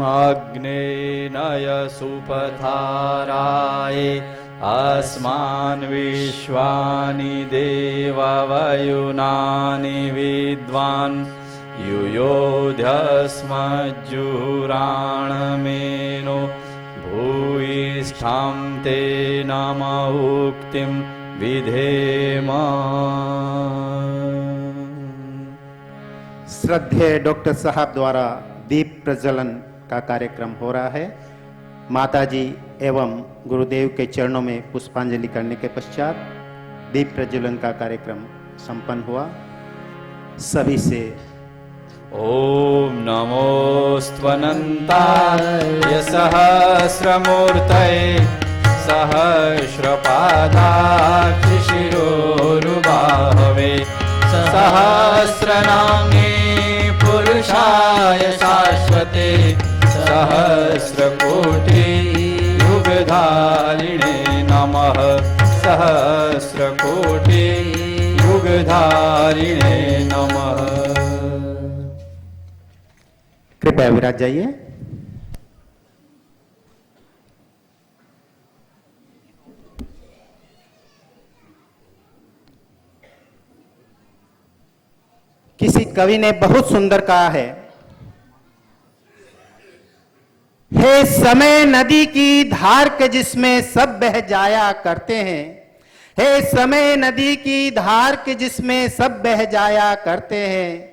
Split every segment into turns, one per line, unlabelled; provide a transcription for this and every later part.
अग्नेनय सुपथाराय अस्मान् विश्वानि देववयुनानि विद्वान् युयोध्यस्मज्जुराणमेनो भूयिष्ठां ते नम उक्तिं विधेम।
श्रद्धेय डॉक्टर साहब द्वारा दीप प्रज्वलन का कार्यक्रम हो रहा है। माताजी एवं गुरुदेव के चरणों में पुष्पांजलि करने के पश्चात दीप प्रज्वलन का कार्यक्रम संपन्न हुआ। सभी से
ओम नमोस्त्वनन्ताय सहस्रमूर्तये सहस्रपादाक्षिशिरोरुबाहवे सहस्रनाम्ने पुरुषाय शाश्वते सहस्रकोटि युगधारिणे नमः सहस्रकोटि युगधारिणे नमः।
कृपया विराज जाइए। किसी कवि ने बहुत सुंदर कहा है, हे समय नदी की धार के जिसमें सब बह जाया करते हैं, हे समय नदी की धार के जिसमें सब बह जाया करते हैं,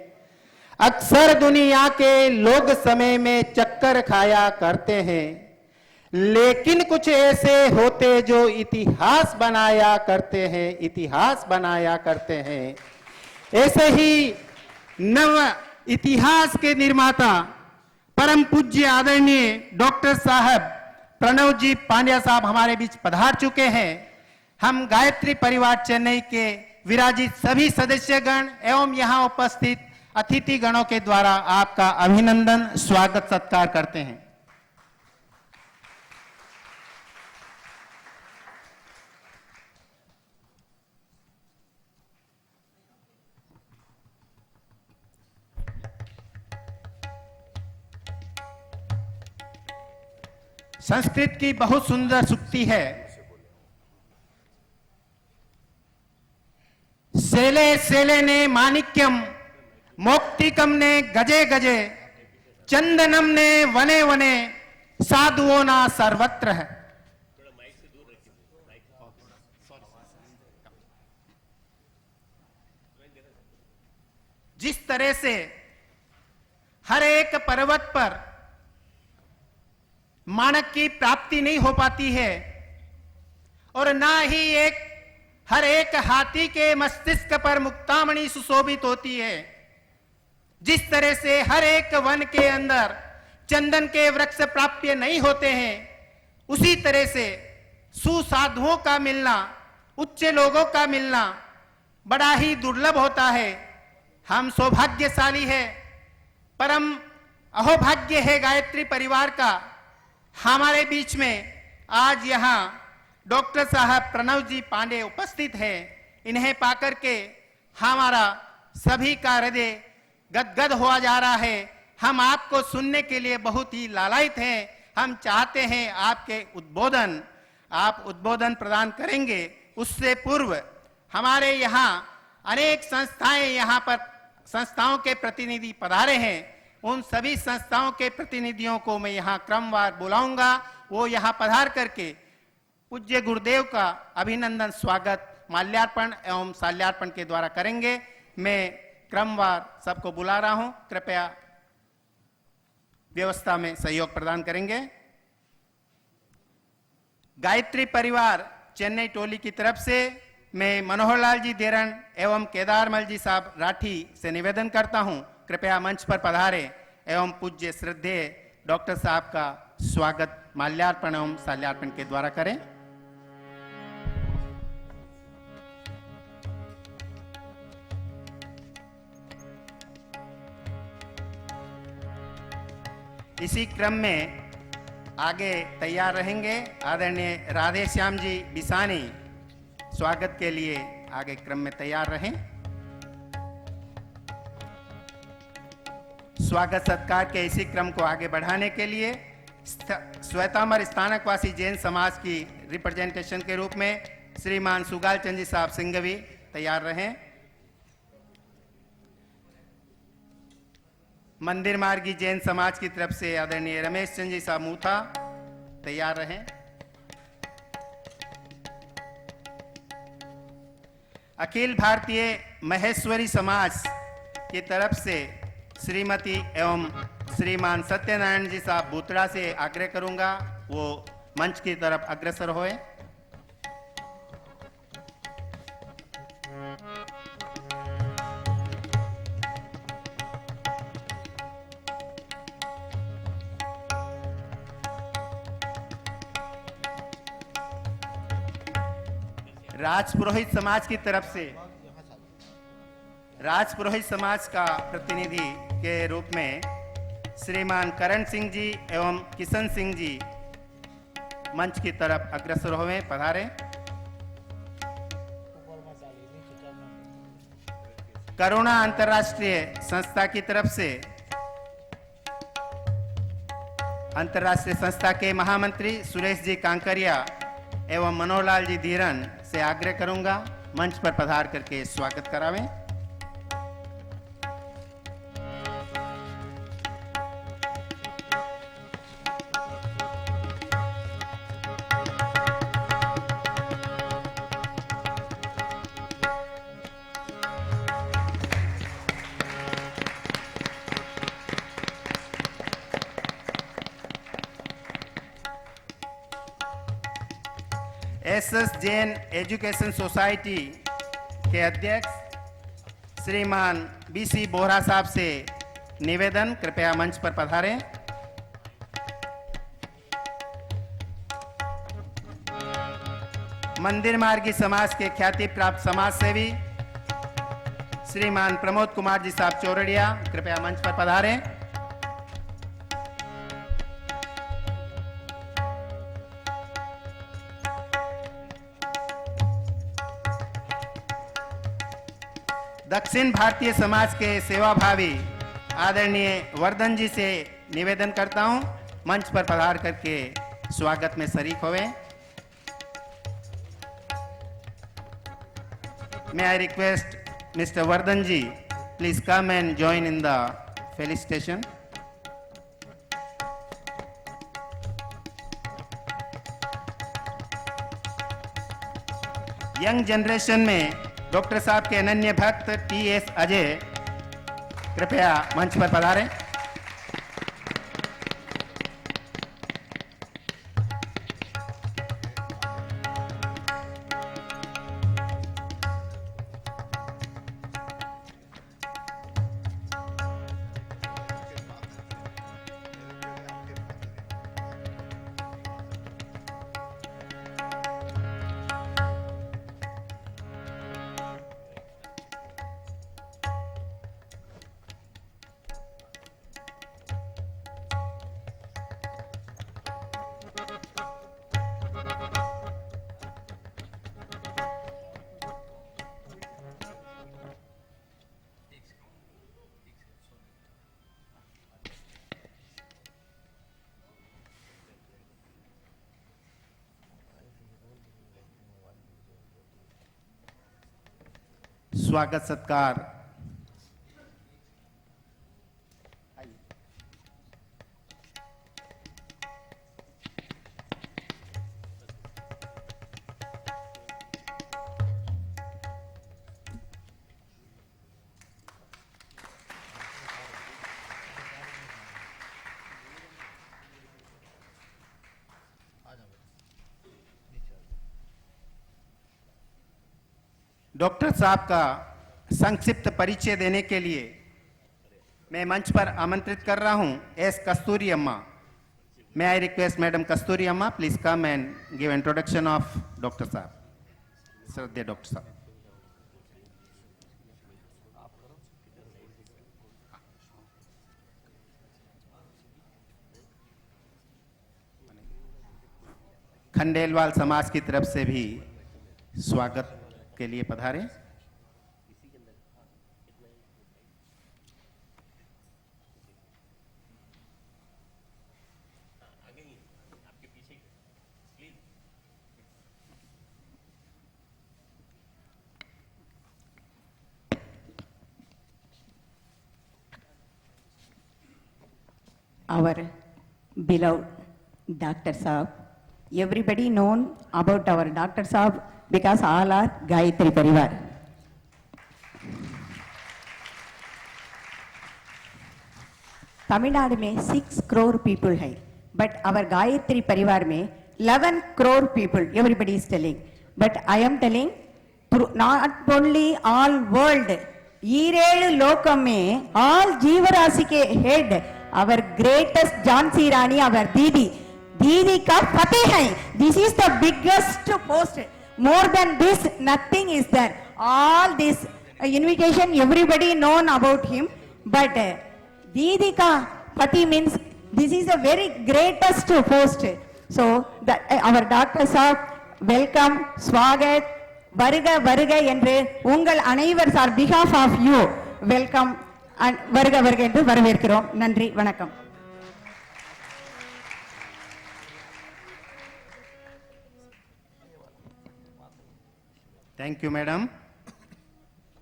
अक्सर दुनिया के लोग समय में चक्कर खाया करते हैं, लेकिन कुछ ऐसे होते जो इतिहास बनाया करते हैं, इतिहास बनाया करते हैं। ऐसे ही नव इतिहास के निर्माता परम पूज्य आदरणीय डॉक्टर साहब प्रणव जी पांड्या साहब हमारे बीच पधार चुके हैं। हम गायत्री परिवार चेन्नई के विराजित सभी सदस्यगण एवं यहां उपस्थित अतिथि गणों के द्वारा आपका अभिनंदन स्वागत सत्कार करते हैं। संस्कृत की बहुत सुंदर सूक्ति है, सेले सेले ने माणिक्यम मोक्तिकम ने गजे गजे चंदनम ने वने वने साधुओं ना सर्वत्र है। जिस तरह से हर एक पर्वत पर माणक की प्राप्ति नहीं हो पाती है और ना ही हर एक हाथी के मस्तिष्क पर मुक्तामणि सुशोभित होती है, जिस तरह से हर एक वन के अंदर चंदन के वृक्ष प्राप्य नहीं होते हैं, उसी तरह से सुसाधुओं का मिलना, उच्च लोगों का मिलना बड़ा ही दुर्लभ होता है। हम सौभाग्यशाली है, परम अहोभाग्य है गायत्री परिवार का, हमारे बीच में आज यहाँ डॉक्टर साहब प्रणव जी पांडे उपस्थित हैं। इन्हें पाकर के हमारा सभी का हृदय गदगद हुआ जा रहा है। हम आपको सुनने के लिए बहुत ही लालायित हैं। हम चाहते हैं आपके आप उद्बोधन प्रदान करेंगे। उससे पूर्व हमारे यहाँ अनेक संस्थाएं यहाँ पर संस्थाओं के प्रतिनिधि पधारे हैं। उन सभी संस्थाओं के प्रतिनिधियों को मैं यहाँ क्रमवार बुलाऊंगा, वो यहाँ पधार करके पूज्य गुरुदेव का अभिनंदन स्वागत माल्यार्पण एवं शाल्यार्पण के द्वारा करेंगे। मैं क्रमवार सबको बुला रहा हूं, कृपया व्यवस्था में सहयोग प्रदान करेंगे। गायत्री परिवार चेन्नई टोली की तरफ से मैं मनोहर लाल जी देरण एवं केदारमल जी साहब राठी से निवेदन करता हूं, कृपया मंच पर पधारे एवं पूज्य श्रद्धेय डॉक्टर साहब का स्वागत माल्यार्पण एवं शाल्यार्पण के द्वारा करें। इसी क्रम में आगे तैयार रहेंगे आदरणीय राधे श्याम जी बिसानी, स्वागत के लिए आगे क्रम में तैयार रहें। स्वागत सत्कार के इसी क्रम को आगे बढ़ाने के लिए श्वेतांबर स्थानकवासी जैन समाज की रिप्रेजेंटेशन के रूप में श्रीमान सुगाल चंद जी साहब सिंघवी तैयार रहें। मंदिर मार्गी जैन समाज की तरफ से आदरणीय रमेश चंद जी साहब मूथा तैयार रहें। अखिल भारतीय महेश्वरी समाज की तरफ से श्रीमती एवं श्रीमान सत्यनारायण जी साहब बूतड़ा से आग्रह करूंगा वो मंच की तरफ अग्रसर होए। राजपुरोहित समाज की तरफ से राजपुरोहित समाज का प्रतिनिधि के रूप में श्रीमान करण सिंह जी एवं किशन सिंह जी मंच की तरफ अग्रसर हुए, पधारे। करुणा अंतर्राष्ट्रीय संस्था की तरफ से अंतर्राष्ट्रीय संस्था के महामंत्री सुरेश जी कांकरिया एवं मनोहरलाल जी धीरन से आग्रह करूंगा मंच पर पधार करके स्वागत करावें। एसएस जैन एजुकेशन सोसाइटी के अध्यक्ष श्रीमान बीसी बोहरा साहब से निवेदन, कृपया मंच पर पधारें। मंदिर मार्गी समाज के ख्याति प्राप्त समाज सेवी श्रीमान प्रमोद कुमार जी साहब चौरड़िया, कृपया मंच पर पधारें। दक्षिण भारतीय समाज के सेवाभावी आदरणीय वर्धन जी से निवेदन करता हूं मंच पर पधार करके स्वागत में शरीक होवे। May I request Mr. Vardhan ji, please come and join in the felicitation. Young generation में डॉक्टर साहब के अनन्य भक्त टी.एस. अजय कृपया मंच पर पधारें। स्वागत सत्कार डॉक्टर साहब का संक्षिप्त परिचय देने के लिए मैं मंच पर आमंत्रित कर रहा हूं एस कस्तूरी अम्मा। मैं आई रिक्वेस्ट मैडम कस्तूरी अम्मा, please come and give introduction of doctor साहब। श्रद्धेय डॉक्टर साहब। खंडेलवाल समाज की तरफ से भी स्वागत के लिए पधारे।
our beloved Dr. Saab. Everybody known about our Dr. Saab because all are Gayatri Parivar. Tamil Nadu में 6 crore people है, but our Gayatri Parivar में 11 crore people. Everybody is telling, but I am telling, not only all world, ईरेल लोकम में all जीवराशि के head, our greatest Jhansi Rani, our दीदी का फतेह है. This is the biggest post. More than this, nothing is there. All this invitation, everybody known about him, but दीदी का पति means this is a very greatest post. So our Dr. Saab, welcome, स्वागत, வருக வருக என்று உங்கள் அனைவர் sir behalf of you welcome and வருக வருக என்று வரவேற்கிறோம். நன்றி, வணக்கம்.
थैंक यू मैडम,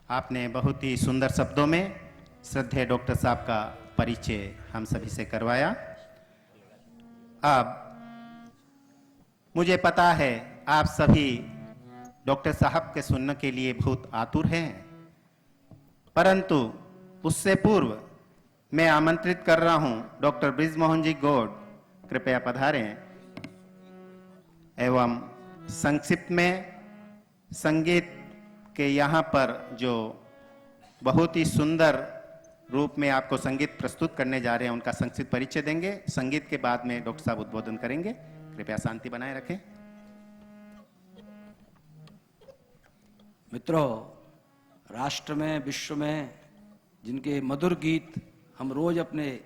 आपने बहुत ही सुंदर शब्दों में श्रद्धेय डॉक्टर साहब का परिचय हम सभी से करवाया. अब मुझे पता है आप सभी डॉक्टर साहब के सुनने के लिए बहुत आतुर हैं, परंतु उससे पूर्व मैं आमंत्रित कर रहा हूं डॉक्टर ब्रिजमोहन जी गौड़, कृपया पधारें एवं संक्षिप्त में संगीत के यहाँ पर जो बहुत ही सुंदर रूप में आपको संगीत प्रस्तुत करने जा रहे हैं उनका संक्षिप्त परिचय देंगे. संगीत के बाद में डॉक्टर साहब उद्बोधन करेंगे. कृपया शांति बनाए रखें.
मित्रों, राष्ट्र में, विश्व में जिनके मधुर गीत हम रोज अपने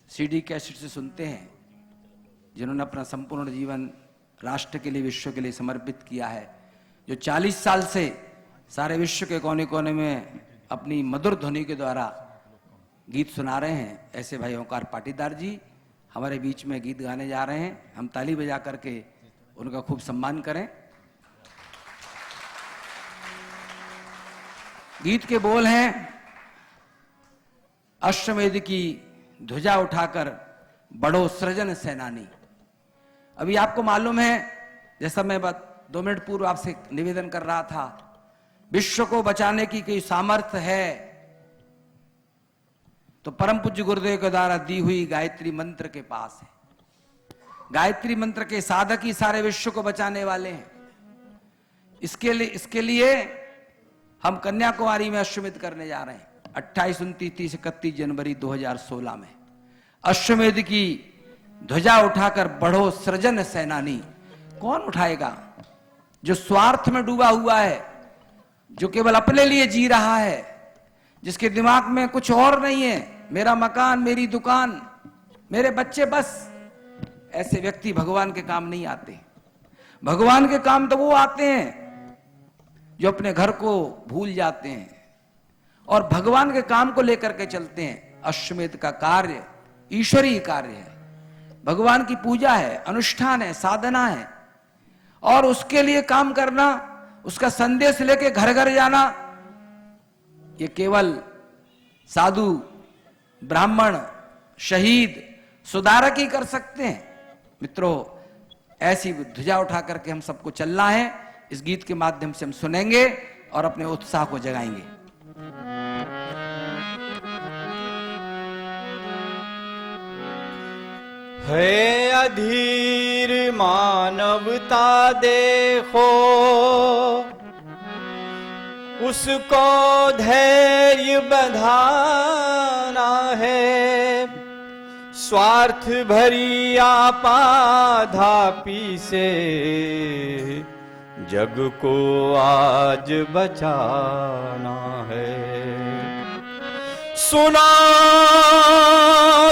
सीडी कैसेट से सुनते हैं, जिन्होंने अपना संपूर्ण जीवन राष्ट्र के लिए, विश्व के लिए समर्पित किया है, जो 40 साल से सारे विश्व के कोने कोने में अपनी मधुर ध्वनि के द्वारा गीत सुना रहे हैं, ऐसे भाई ओंकार पाटीदार जी हमारे बीच में गीत गाने जा रहे हैं. हम ताली बजा करके उनका खूब सम्मान करें. गीत के बोल हैं, अश्वमेध की ध्वजा उठाकर बढ़ो सृजन सेनानी. अभी आपको मालूम है, जैसा मैं 2 मिनट पूर्व आपसे निवेदन कर रहा था, विश्व को बचाने की कोई सामर्थ्य है तो परम पूज्य गुरुदेव के द्वारा दी हुई गायत्री मंत्र के पास है. गायत्री मंत्र के साधक ही सारे विश्व को बचाने वाले हैं. इसके लिए हम कन्याकुमारी में अश्वमेध करने जा रहे हैं 28, 29, 30, 31 जनवरी 2016 में. अश्वमेध की ध्वजा उठाकर बढ़ो सृजन सेनानी. कौन उठाएगा? जो स्वार्थ में डूबा हुआ है, जो केवल अपने लिए जी रहा है, जिसके दिमाग में कुछ और नहीं है, मेरा मकान, मेरी दुकान, मेरे बच्चे, बस. ऐसे व्यक्ति भगवान के काम नहीं आते. भगवान के काम तो वो आते हैं जो अपने घर को भूल जाते हैं और भगवान के काम को लेकर के चलते हैं. अश्वमेध का कार्य ईश्वरीय कार्य है, भगवान की पूजा है, अनुष्ठान है, साधना है, और उसके लिए काम करना, उसका संदेश लेके घर घर जाना, ये केवल साधु, ब्राह्मण, शहीद, सुधारक ही कर सकते हैं. मित्रों, ऐसी ध्वजा उठा करके हम सबको चलना है. इस गीत के माध्यम से हम सुनेंगे और अपने उत्साह को जगाएंगे.
है अधीर मानवता देखो, उसको धैर्य बंधाना है. स्वार्थ भरी आपाधापी से जग को आज बचाना है. सुनो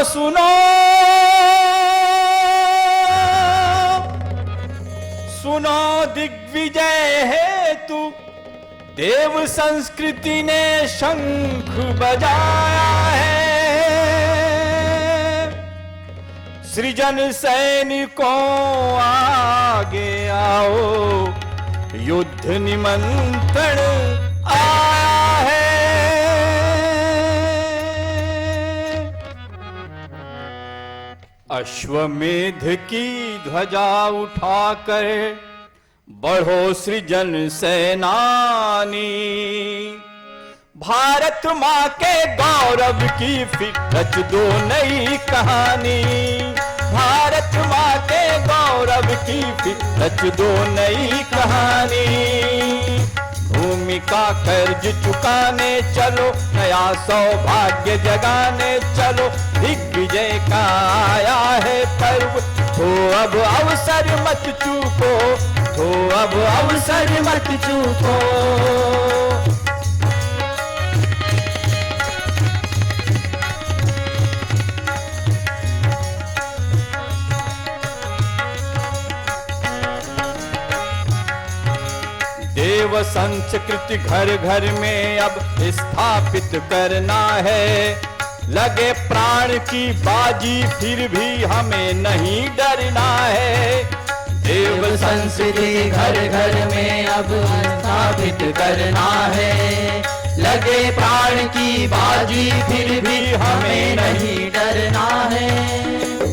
सुनो सुनो, दिग्विजय हेतु देव संस्कृति ने शंख बजाया है. सृजन सैनिकों आगे आओ, युद्ध निमंत्रण आया है. अश्वमेध की ध्वजा उठाकर बढ़ो सृजन सेनानी, भारत माँ के गौरव की फिर रच दो नई कहानी, भारत माँ के गौरव की फिर रच दो नई कहानी। भूमि का कर्ज चुकाने चलो, नया सौभाग्य जगाने चलो, दिग्विजय का आया है पर्व, तो अब अवसर मत चूको, तो अब अवसर मत चूको। देव संस्कृति घर घर में अब स्थापित करना है, लगे प्राण की बाजी फिर भी हमें नहीं डरना है।
देव संस्कृति घर घर में अब स्थापित करना है, लगे प्राण की बाजी फिर भी हमें नहीं डरना है।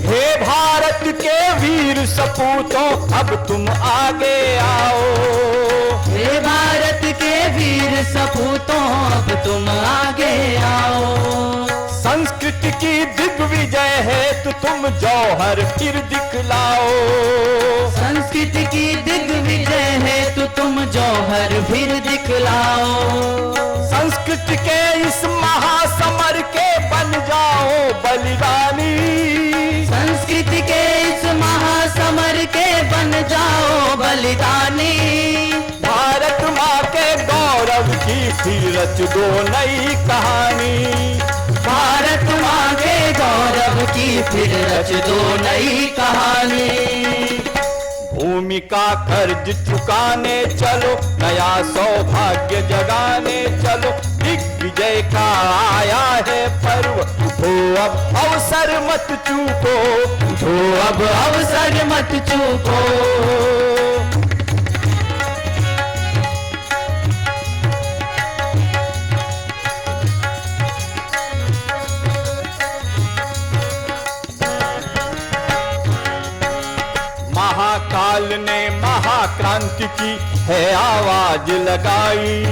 हे भारत के वीर सपूतों अब तुम आगे आओ,
हे भारत के वीर सपूतों अब तुम आगे आओ।
संस्कृति की दिग्विजय है तो तुम जौहर फिर दिखलाओ,
संस्कृति की दिग्विजय है तो तुम जौहर फिर दिखलाओ।
संस्कृति के इस महासमर के बन जाओ बलिदानी,
संस्कृति के इस महासमर के बन जाओ बलिदानी।
भारत माँ के गौरव की फिर रच दो नई कहानी,
भारत माँ के गौरव की फिर रच दो नई कहानी।
भूमि का कर्ज चुकाने चलो, नया सौभाग्य जगाने चलो, दिग्विजय का आया है पर्व, उठो अब अवसर मत चूको, उठो अब
अवसर मत चूको।
महाकाल ने महाक्रांति की है आवाज लगाई,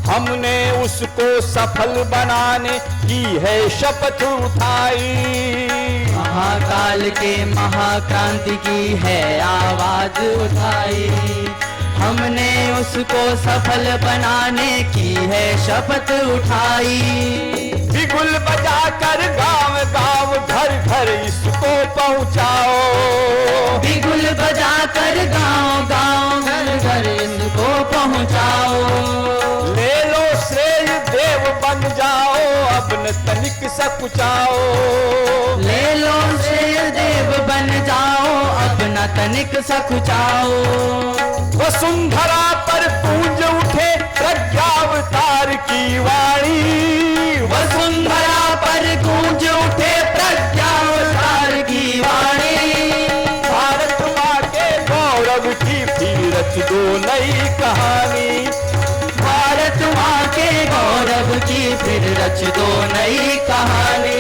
हमने उसको सफल बनाने की है शपथ उठाई।
महाकाल के महाक्रांति की है आवाज उठाई, हमने उसको सफल बनाने की है शपथ उठाई।
बिगुल बजाकर गांव गांव घर घर इसको पहुंचाओ,
बिगुल बजाकर गांव गांव घर घर इसको पहुंचाओ।
ले लो श्रेय देव बन जाओ, अब न तनिक सकुचाओ,
ले लो श्रेय देव बन जाओ, अपना तनिक सकुचाओ।
वसुंधरा पर गूंज उठे प्रज्ञावतार की वाणी,
वसुंधरा पर गूंज उठे प्रज्ञावतार की वाणी।
भारत माँ के गौरव की फिर रच दो नई कहानी,
भारत माँ के गौरव की फिर रच दो नई कहानी।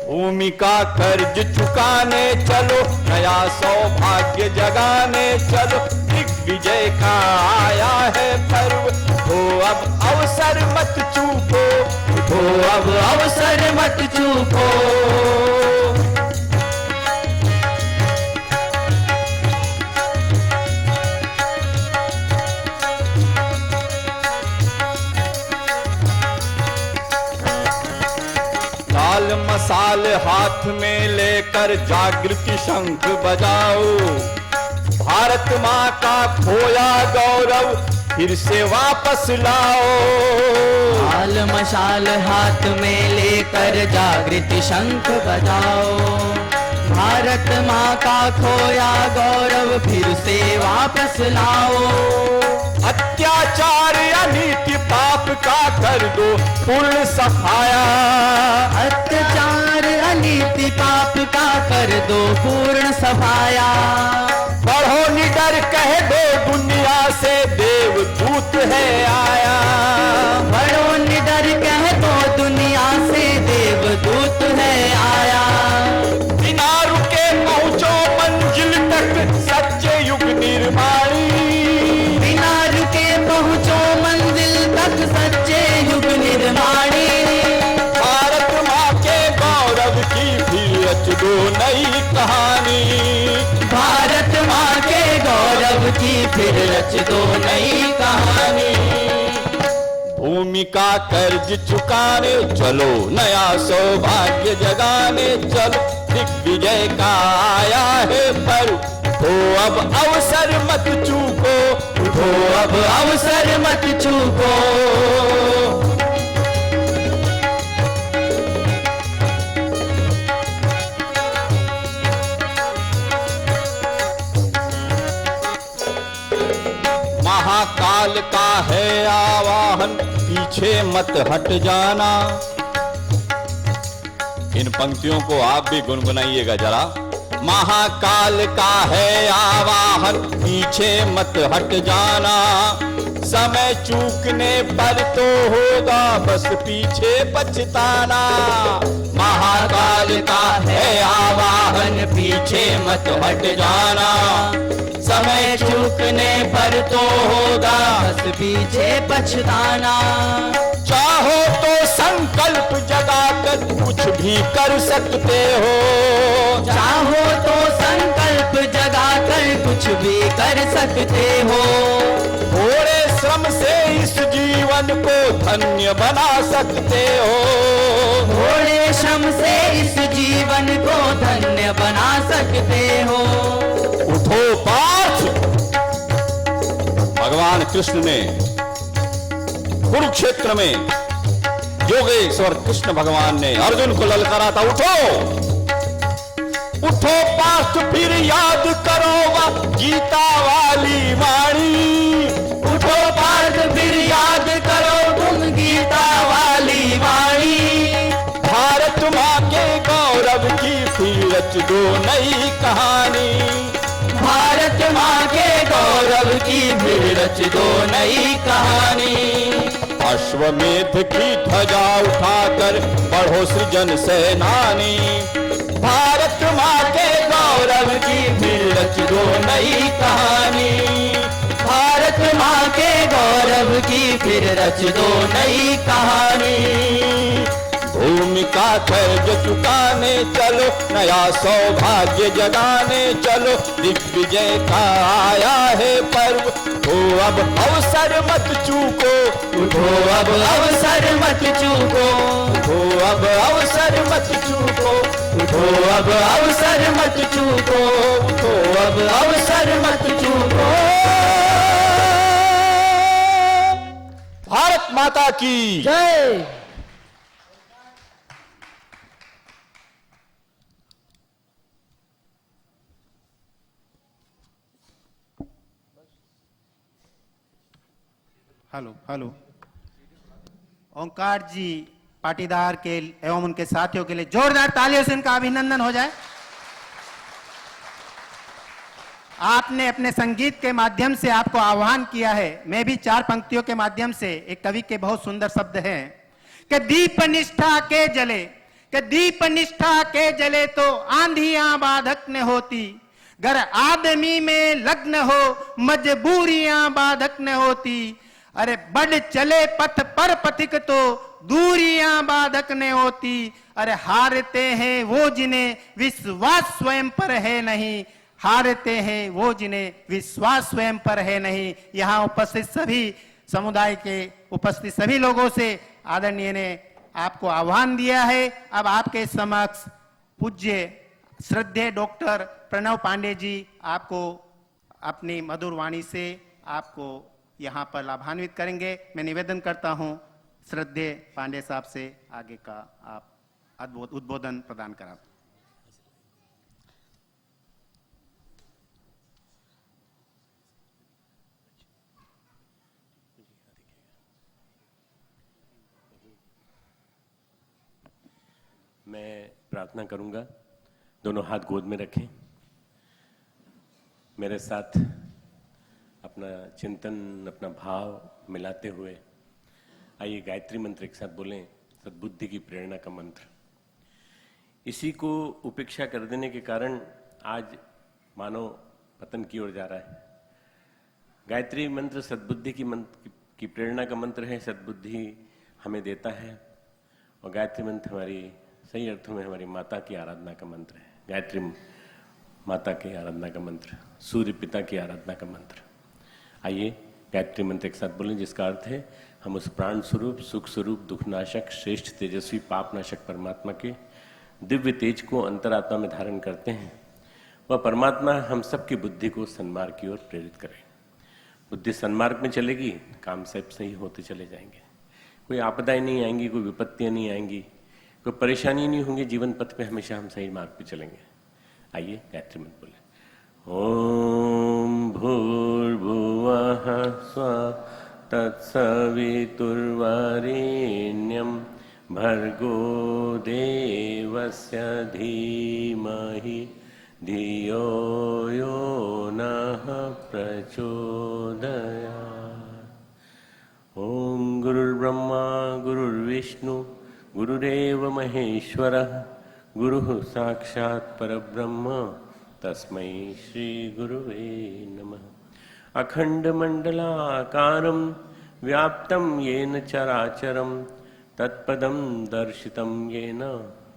भूमि का कर्ज चुकाने चलो, नया सौभाग्य जगाने चलो, दिग्विजय का आया है पर्व, तो अब अवसर मत चूको,
तो अब अवसर मत चूको।
लाल मसाल हाथ में लेकर जागृति शंख बजाओ, भारत माँ का खोया गौरव फिर से वापस लाओ।
लाल मशाल हाथ में लेकर जागृति शंख बजाओ, भारत माँ का खोया गौरव फिर से वापस लाओ।
अत्याचार अनीति पाप का कर दो पूर्ण सफाया,
अत्याचार अनीति पाप का कर दो पूर्ण सफाया।
बढ़ो निडर कह दो दुनिया से देवदूत है आया,
बढ़ो निडर कह दो दुनिया से देवदूत है आया।
नई कहानी।
भारत माँ के गौरव की फिर रच दो नई कहानी।
भूमि का कर्ज चुकाने चलो, नया सौभाग्य जगाने चलो, दिग्विजय का आया है पर्व, उठो अब अवसर मत चूको,
उठो अब अवसर मत चूको।
महाकाल का है आवाहन, पीछे मत हट जाना। इन पंक्तियों को आप भी गुनगुनाइएगा जरा। महाकाल का है आवाहन, पीछे मत हट जाना। समय चूकने पर तो होगा बस पीछे पछताना।
महाकाल का है आवाहन, पीछे मत हट जाना। समय चूकने पर तो होगा बस पीछे पछताना।
चाहो तो संकल्प जगाकर कुछ भी कर सकते हो।
चाहो तो संकल्प जगाकर कुछ भी कर सकते हो।
थोड़े श्रम से इस जीवन को धन्य बना सकते हो।
थोड़े श्रम से इस जीवन को धन्य बना सकते हो।
उठो पार्थ। भगवान कृष्ण ने कुरुक्षेत्र में योगेश्वर कृष्ण भगवान ने अर्जुन को ललकारा था, उठो उठो पार्थ, फिर याद करोगा गीता वाली वाणी।
उठो पार्थ, फिर याद करो तुम गीता वाली वाणी।
भारत माँ के गौरव की फिर रच दो नई कहानी।
भारत माँ के गौरव की फिर रच दो नई कहानी।
अश्वमेध की ध्वजा उठाकर बढ़ो सृजन सेनानी। भारत माँ के गौरव की फिर रच दो नई कहानी।
भारत माँ के गौरव की फिर रच दो नई कहानी।
भूमि का कर्ज चुकाने चलो, नया सौभाग्य जगाने चलो, दिग्विजय का आया है पर्व, तो अब अवसर मत चूको।
उठो अब अवसर मत चूको।
उठो अब अवसर मत चूको।
उठो अब अवसर मत चूको।
उठो
अब अवसर मत चूको।
भारत माता की
जय।
Hello hello. ओंकार जी पाटीदार के एवं उनके साथियों के लिए जोरदार तालियों से इनका अभिनंदन हो जाए। आपने अपने संगीत के माध्यम से आपको आह्वान किया है। मैं भी 4 पंक्तियों के माध्यम से, एक कवि के बहुत सुंदर शब्द हैं कि दीप निष्ठा के जले, कि दीप निष्ठा के जले तो आंधियां बाधक न होती, घर आदमी में लग्न हो मजबूरियां बाधक न होती। अरे बढ़ चले पथ पर पथिक तो दूरियां बाधक न होती। अरे हारते हैं वो जिन्हें विश्वास स्वयं पर है नहीं, हारते हैं वो जिन्हें विश्वास स्वयं पर है नहीं। यहाँ उपस्थित सभी समुदाय के उपस्थित सभी लोगों से आदरणीय ने आपको आह्वान दिया है। अब आपके समक्ष पूज्य श्रद्धेय डॉक्टर प्रणव पांडे जी आपको अपनी मधुर वाणी से आपको यहाँ पर लाभान्वित करेंगे। मैं निवेदन करता हूँ श्रद्धेय पांडे साहब से आगे का आप अद्भुत उद्बोधन प्रदान करा।
मैं प्रार्थना करूंगा, दोनों हाथ गोद में रखें, मेरे साथ अपना चिंतन, अपना भाव मिलाते हुए आइए गायत्री मंत्र एक साथ बोलें। सद्बुद्धि की प्रेरणा का मंत्र। इसी को उपेक्षा कर देने के कारण आज मानव पतन की ओर जा रहा है। गायत्री मंत्र सद्बुद्धि की प्रेरणा का मंत्र है। सद्बुद्धि हमें देता है और गायत्री मंत्र हमारी सही अर्थों में हमारी माता की आराधना का मंत्र है। गायत्री माता की आराधना का मंत्र, सूर्य पिता की आराधना का मंत्र। आइए गायत्री मंत्र एक साथ बोलें, जिसका अर्थ है हम उस प्राण स्वरूप, सुख स्वरूप, दुखनाशक, श्रेष्ठ, तेजस्वी, पापनाशक परमात्मा के दिव्य तेज को अंतरात्मा में धारण करते हैं। वह परमात्मा हम सबकी बुद्धि को सन्मार्ग की ओर प्रेरित करें। बुद्धि सन्मार्ग में चलेगी, काम सब सही होते चले जाएंगे, कोई आपदाएं नहीं आएंगी, कोई विपत्तियां नहीं आएंगी, कोई परेशानी नहीं होंगी, जीवन पथ पे हमेशा हम सही मार्ग पे चलेंगे। आइए गायत्री मंत्र बोले। ओम भूर्भुवः स्वः तत्सवितुर्वरेण्यं भर्गो देवस्य धीमहि धियो यो नः प्रचोदयात्। ओम गुरुर्ब्रह्मा गुरुर्विष्णु गुरुरेव महेश्वरः गुरुः साक्षात् परब्रह्म तस्मै श्री गुरुवे नमः। अखंडमंडलाकारं व्याप्तं येन चराचरं तत्पदं दर्शितं येन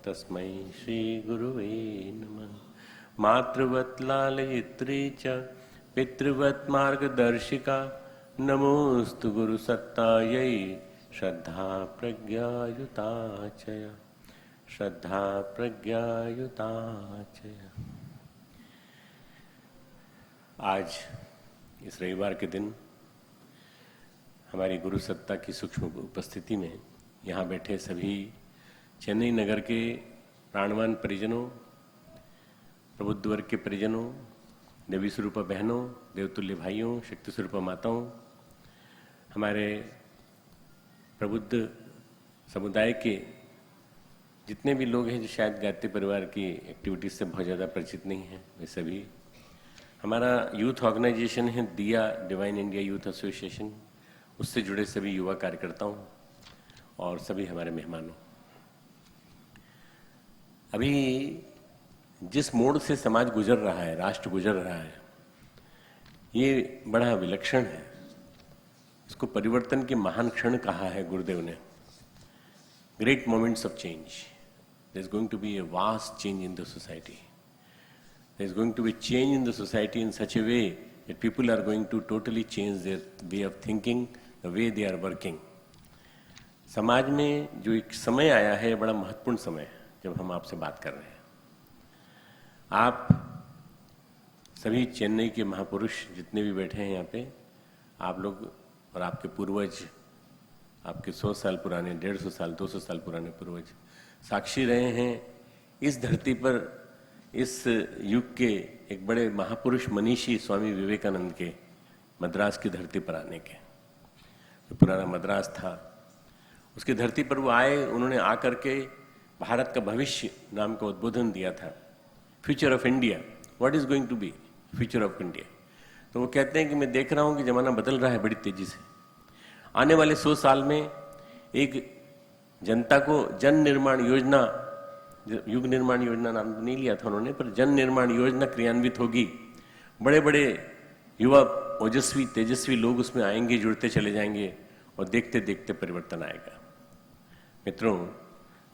तस्मै श्री गुरुवे नमः। मातृवत् लालयित्री च पितृवत् मार्गदर्शिका नमोस्तु गुरुसत्तायै श्रद्धा प्रज्ञायुता च श्रद्धा प्रज्ञायुता च। आज इस रविवार के दिन हमारी गुरु सत्ता की सूक्ष्म उपस्थिति में यहाँ बैठे सभी चेन्नई नगर के प्राणवान परिजनों, प्रबुद्ध वर्ग के परिजनों, देवी स्वरूपा बहनों, देवतुल्य भाइयों, शक्ति स्वरूपा माताओं, हमारे प्रबुद्ध समुदाय के जितने भी लोग हैं जो शायद गायत्री परिवार की एक्टिविटीज से बहुत ज़्यादा परिचित नहीं हैं, वे सभी। हमारा यूथ ऑर्गेनाइजेशन है दिया डिवाइन इंडिया यूथ एसोसिएशन, उससे जुड़े सभी युवा कार्यकर्ताओं और सभी हमारे मेहमानों। अभी जिस मोड़ से समाज गुजर रहा है, राष्ट्र गुजर रहा है, ये बड़ा विलक्षण है। इसको परिवर्तन के महान क्षण कहा है गुरुदेव ने। Great moments of change. There is going to be a vast change in the society. There is going to be change in the society in such a way that people are going to totally change their way of thinking, the way they are working. समाज में जो एक समय आया है, बड़ा महत्वपूर्ण समय है जब हम आपसे बात कर रहे हैं। आप सभी चेन्नई के महापुरुष जितने भी बैठे हैं यहाँ पे, आप लोग और आपके पूर्वज, आपके 100 साल पुराने, 150 साल, 200 साल पुराने पूर्वज साक्षी रहे हैं इस धरती पर इस युग के एक बड़े महापुरुष मनीषी स्वामी विवेकानंद के मद्रास की धरती पर आने के। जो पुराना मद्रास था, उसकी धरती पर वो आए, उन्होंने आकर के भारत का भविष्य नाम का उद्बोधन दिया था। Future of India, what is going to be future of India. तो वो कहते हैं कि मैं देख रहा हूँ कि जमाना बदल रहा है बड़ी तेजी से। आने वाले 100 साल में एक जनता को जन निर्माण योजना, युग निर्माण योजना नाम नहीं लिया था उन्होंने, पर जन निर्माण योजना क्रियान्वित होगी। बड़े बड़े युवा ओजस्वी तेजस्वी लोग उसमें आएंगे, जुड़ते चले जाएंगे और देखते देखते परिवर्तन आएगा। मित्रों,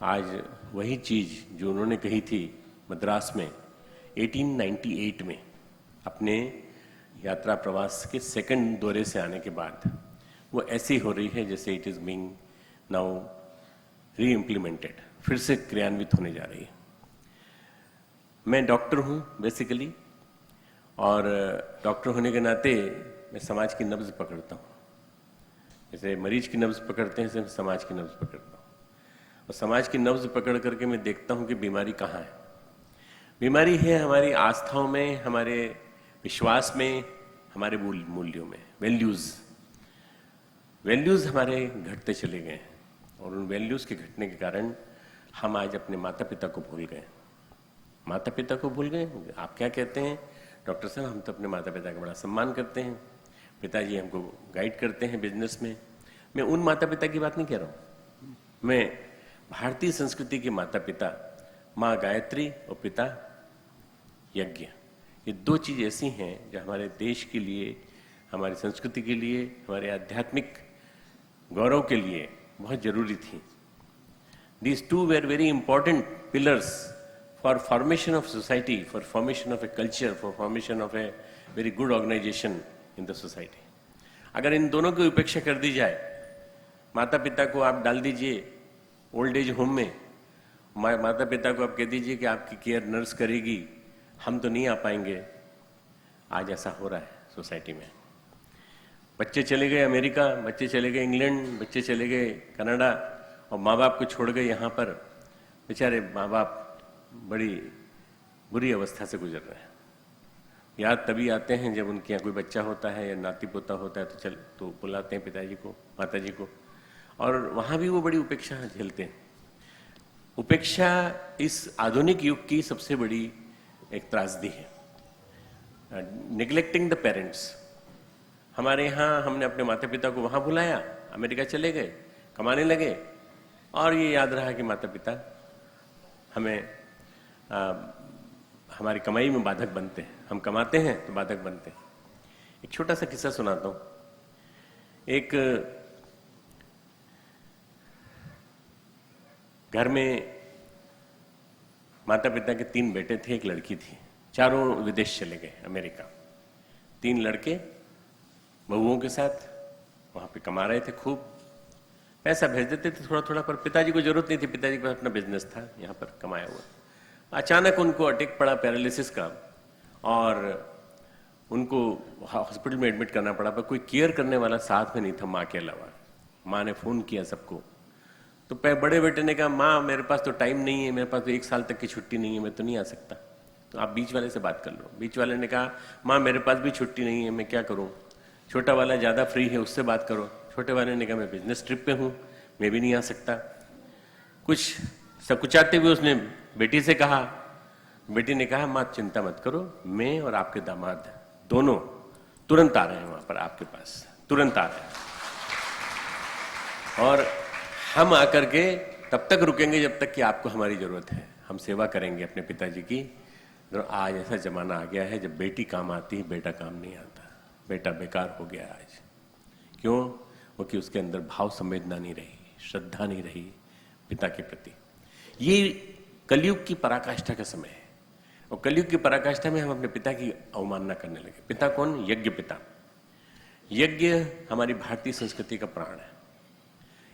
आज वही चीज जो उन्होंने कही थी मद्रास में 1898 में अपने यात्रा प्रवास के सेकंड दौरे से आने के बाद, वो ऐसी हो रही है जैसे इट इज बीइंग नाउ री इम्प्लीमेंटेड, फिर से क्रियान्वित होने जा रही है। मैं डॉक्टर हूं बेसिकली, और डॉक्टर होने के नाते मैं समाज की नब्ज पकड़ता हूं। जैसे मरीज की नब्ज पकड़ते हैं, ऐसे समाज की नब्ज पकड़ता हूं। और समाज की नब्ज पकड़ करके मैं देखता हूं कि बीमारी कहाँ है। बीमारी है हमारी आस्थाओं में, हमारे विश्वास में, हमारे मूल्यों में। वैल्यूज हमारे घटते चले गए हैं, और उन वैल्यूज के घटने के कारण हम आज अपने माता पिता को भूल गए। माता पिता को भूल गए। आप क्या कहते हैं डॉक्टर साहब, हम तो अपने माता पिता का बड़ा सम्मान करते हैं, पिताजी हमको गाइड करते हैं बिजनेस में। मैं उन माता पिता की बात नहीं कह रहा हूँ, मैं भारतीय संस्कृति के माता पिता, माँ गायत्री और पिता यज्ञ। ये दो चीज ऐसी हैं जो हमारे देश के लिए, हमारी संस्कृति के लिए, हमारे आध्यात्मिक गौरव के लिए बहुत जरूरी थी। These two were very important pillars for formation of society, for formation of a culture, for formation of a very good organization in the society. अगर इन दोनों की उपेक्षा कर दी जाए, माता पिता को आप डाल दीजिए ओल्ड एज होम में, माता पिता को आप कह दीजिए कि आपकी केयर नर्स करेगी, हम तो नहीं आ पाएंगे। आज ऐसा हो रहा है सोसाइटी में। बच्चे चले गए अमेरिका, बच्चे चले गए इंग्लैंड, बच्चे चले गए कनाडा, और माँ बाप को छोड़ गए यहाँ पर। बेचारे माँ बाप बड़ी बुरी अवस्था से गुजर रहे हैं। याद तभी आते हैं जब उनके यहाँ कोई बच्चा होता है या नाती पोता होता है, तो बुलाते हैं पिताजी को, माताजी को, और वहाँ भी वो बड़ी उपेक्षा झेलते हैं। उपेक्षा इस आधुनिक युग की सबसे बड़ी एक त्रासदी है। Neglecting the parents. हमारे यहाँ हमने अपने माता पिता को वहाँ बुलाया, अमेरिका चले गए, कमाने लगे, और ये याद रहा कि माता पिता हमें हमारी कमाई में बाधक बनते हैं। हम कमाते हैं तो बाधक बनते हैं। एक छोटा सा किस्सा सुनाता हूँ। एक घर में माता पिता के 3 बेटे थे, एक लड़की थी। चारों विदेश चले गए, अमेरिका। 3 लड़के बहुओं के साथ वहां पे कमा रहे थे, खूब पैसा भेज देते थे थोड़ा थोड़ा, पर पिताजी को जरूरत नहीं थी, पिताजी के पास अपना बिजनेस था यहाँ पर कमाया हुआ। अचानक उनको अटैक पड़ा पैरालिसिस का, और उनको हॉस्पिटल में एडमिट करना पड़ा, पर कोई केयर करने वाला साथ में नहीं था माँ के अलावा। माँ ने फोन किया सबको, तो बड़े बेटे ने कहा, माँ मेरे पास तो टाइम नहीं है, मेरे पास तो 1 साल तक की छुट्टी नहीं है, मैं तो नहीं आ सकता, तो आप बीच वाले से बात कर लो। बीच वाले ने कहा, माँ मेरे पास भी छुट्टी नहीं है, मैं क्या करूँ। छोटा वाला ज़्यादा फ्री है, उससे बात करो। छोटे वाले ने कहा, मैं बिजनेस ट्रिप पे हूँ, मैं भी नहीं आ सकता। कुछ सकुचाते हुए उसने बेटी से कहा। बेटी ने कहा, माँ चिंता मत करो, मैं और आपके दामाद दोनों तुरंत आ रहे हैं वहाँ पर आपके पास, तुरंत आ रहे हैं, और हम आकर के तब तक रुकेंगे जब तक कि आपको हमारी जरूरत है। हम सेवा करेंगे अपने पिताजी की। आज ऐसा जमाना आ गया है जब बेटी काम आती है, बेटा काम नहीं आता। बेटा बेकार हो गया आज। क्यों? वो कि उसके अंदर भाव संवेदना नहीं रही, श्रद्धा नहीं रही पिता के प्रति। ये कलयुग की पराकाष्ठा का समय है, और कलयुग की पराकाष्ठा में हम अपने पिता की अवमानना करने लगे। पिता कौन? यज्ञ पिता। यज्ञ हमारी भारतीय संस्कृति का प्राण है।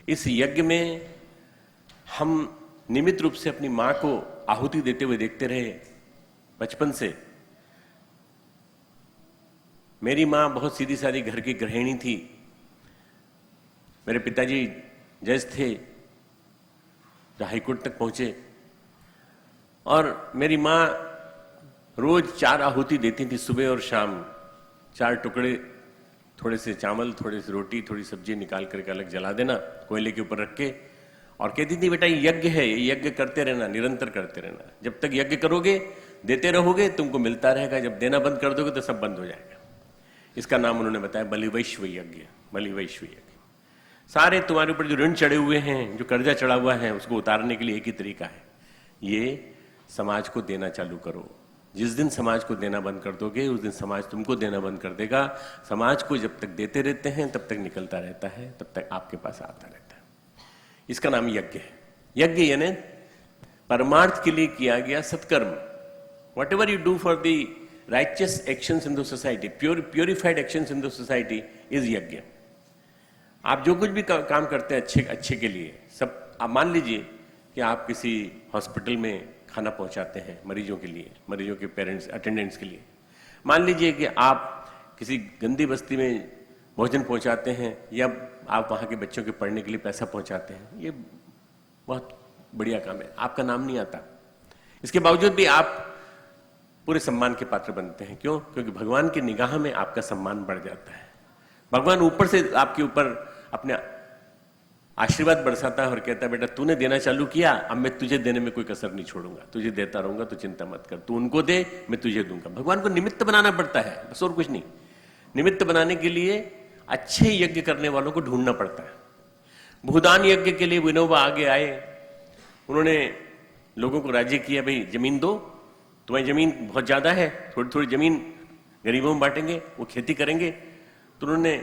इस यज्ञ में हम नियमित रूप से अपनी मां को आहुति देते हुए देखते रहे बचपन से। मेरी मां बहुत सीधी सादी घर की गृहिणी थी। मेरे पिताजी जज थे, जो हाईकोर्ट तक पहुंचे, और मेरी मां रोज 4 आहुति देती थी, सुबह और शाम। 4 टुकड़े, थोड़े से चावल, थोड़े से रोटी, थोड़ी सब्जी निकाल करके अलग जला देना कोयले के ऊपर रख के, और कहती थी, बेटा ये यज्ञ है, ये यज्ञ करते रहना, निरंतर करते रहना। जब तक यज्ञ करोगे, देते रहोगे, तुमको मिलता रहेगा। जब देना बंद कर दोगे तो सब बंद हो जाएगा। इसका नाम उन्होंने बताया बलिवैश्व यज्ञ। बलिवैश्व यज्ञ। सारे तुम्हारे ऊपर जो ऋण चढ़े हुए हैं, जो कर्जा चढ़ा हुआ है, उसको उतारने के लिए एक ही तरीका है, ये समाज को देना चालू करो। जिस दिन समाज को देना बंद कर दोगे, उस दिन समाज तुमको देना बंद कर देगा। समाज को जब तक देते रहते हैं, तब तक निकलता रहता है, तब तक आपके पास आता रहता है। इसका नाम यज्ञ है। यज्ञ यानी परमार्थ के लिए किया गया सत्कर्म। What ever you do for the righteous actions in the society, purified actions in the society is यज्ञ। आप जो कुछ भी काम करते हैं अच्छे के लिए, सब आप मान लीजिए कि आप किसी हॉस्पिटल में खाना पहुंचाते हैं मरीजों के लिए, मरीजों के पेरेंट्स, अटेंडेंट्स के लिए। मान लीजिए कि आप किसी गंदी बस्ती में भोजन पहुंचाते हैं, या आप वहां के बच्चों के पढ़ने के लिए पैसा पहुंचाते हैं। ये बहुत बढ़िया काम है, आपका नाम नहीं आता। इसके बावजूद भी आप पूरे सम्मान के पात्र बनते हैं। क्यों? क्योंकि भगवान की निगाह में आपका सम्मान बढ़ जाता है। भगवान ऊपर से आपके ऊपर अपने आशीर्वाद बरसाता है और कहता है, बेटा तूने देना चालू किया, अब मैं तुझे देने में कोई कसर नहीं छोड़ूंगा, तुझे देता रहूंगा, तो चिंता मत कर, तू उनको दे, मैं तुझे दूंगा। भगवान को निमित्त बनाना पड़ता है, बस और कुछ नहीं। निमित्त बनाने के लिए अच्छे यज्ञ करने वालों को ढूंढना पड़ता है। भूदान यज्ञ के लिए विनोबा आगे आए, उन्होंने लोगों को राजी किया, भाई जमीन दो, तुम्हारी जमीन बहुत ज्यादा है, थोड़ी थोड़ी जमीन गरीबों में बांटेंगे, वो खेती करेंगे। तो उन्होंने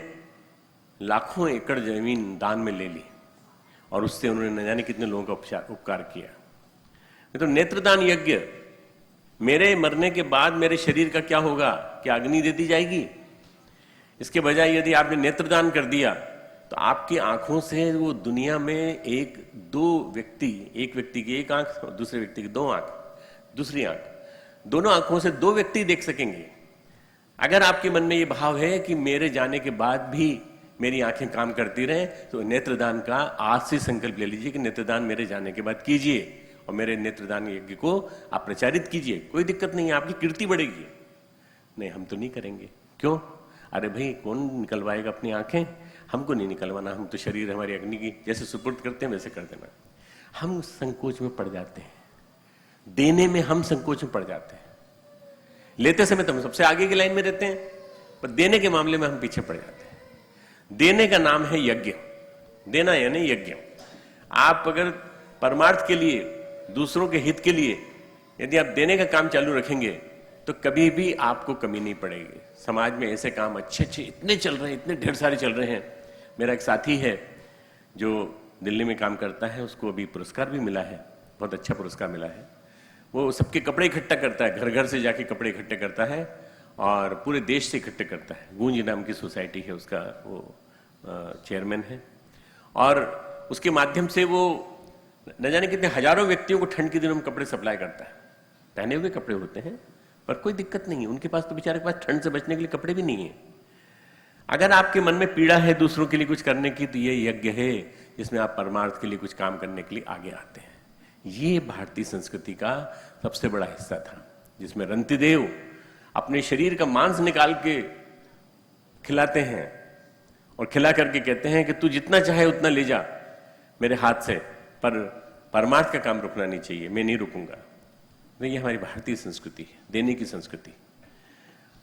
लाखों एकड़ जमीन दान में ले ली, और उससे उन्होंने न जाने कितने लोगों का उपकार किया। तो नेत्रदान यज्ञ, मेरे मरने के बाद मेरे शरीर का क्या होगा? क्या अग्नि दे दी जाएगी? इसके बजाय यदि आपने नेत्रदान कर दिया तो आपकी आंखों से वो दुनिया में एक व्यक्ति की एक आंख और दूसरे व्यक्ति की दो आंख, दूसरी आंख, दोनों आंखों से दो व्यक्ति देख सकेंगे। अगर आपके मन में ये भाव है कि मेरे जाने के बाद भी मेरी आंखें काम करती रहें, तो नेत्रदान का आज से संकल्प ले लीजिए कि नेत्रदान मेरे जाने के बाद कीजिए और मेरे नेत्रदान यज्ञ को आप प्रचारित कीजिए। कोई दिक्कत नहीं है, आपकी कीर्ति बढ़ेगी। नहीं, हम तो नहीं करेंगे। क्यों? अरे भाई, कौन निकलवाएगा अपनी आंखें? हमको नहीं निकलवाना, हम तो शरीर हमारी अग्नि की जैसे सुपुर्द करते हैं वैसे कर देना। हम संकोच में पड़ जाते हैं, देने में हम संकोच में पड़ जाते हैं। लेते समय तो हम सबसे आगे की लाइन में रहते हैं, पर देने के मामले में हम पीछे पड़ जाते हैं। देने का नाम है यज्ञ। देना यानी यज्ञ। आप अगर परमार्थ के लिए, दूसरों के हित के लिए यदि आप देने का काम चालू रखेंगे तो कभी भी आपको कमी नहीं पड़ेगी। समाज में ऐसे काम अच्छे इतने चल रहे हैं, इतने ढेर सारे चल रहे हैं। मेरा एक साथी है जो दिल्ली में काम करता है, उसको अभी पुरस्कार भी मिला है, बहुत अच्छा पुरस्कार मिला है। वो सबके कपड़े इकट्ठा करता है, घर घर से जाके कपड़े इकट्ठे करता है और पूरे देश से इकट्ठे करता है। गूंज नाम की सोसाइटी है, उसका वो चेयरमैन है और उसके माध्यम से वो न जाने कितने हजारों व्यक्तियों को ठंड के दिनों में कपड़े सप्लाई करता है। पहने हुए कपड़े होते हैं पर कोई दिक्कत नहीं है, उनके पास तो बेचारे के पास ठंड से बचने के लिए कपड़े भी नहीं है। अगर आपके मन में पीड़ा है दूसरों के लिए कुछ करने की, तो ये यज्ञ है जिसमें आप परमार्थ के लिए कुछ काम करने के लिए आगे आते हैं। ये भारतीय संस्कृति का सबसे बड़ा हिस्सा था, जिसमें रंतिदेव अपने शरीर का मांस निकाल के खिलाते हैं और खिला करके कहते हैं कि तू जितना चाहे उतना ले जा मेरे हाथ से, पर परमार्थ का काम रुकना नहीं चाहिए, मैं नहीं रुकूंगा। तो ये हमारी भारतीय संस्कृति है, देने की संस्कृति।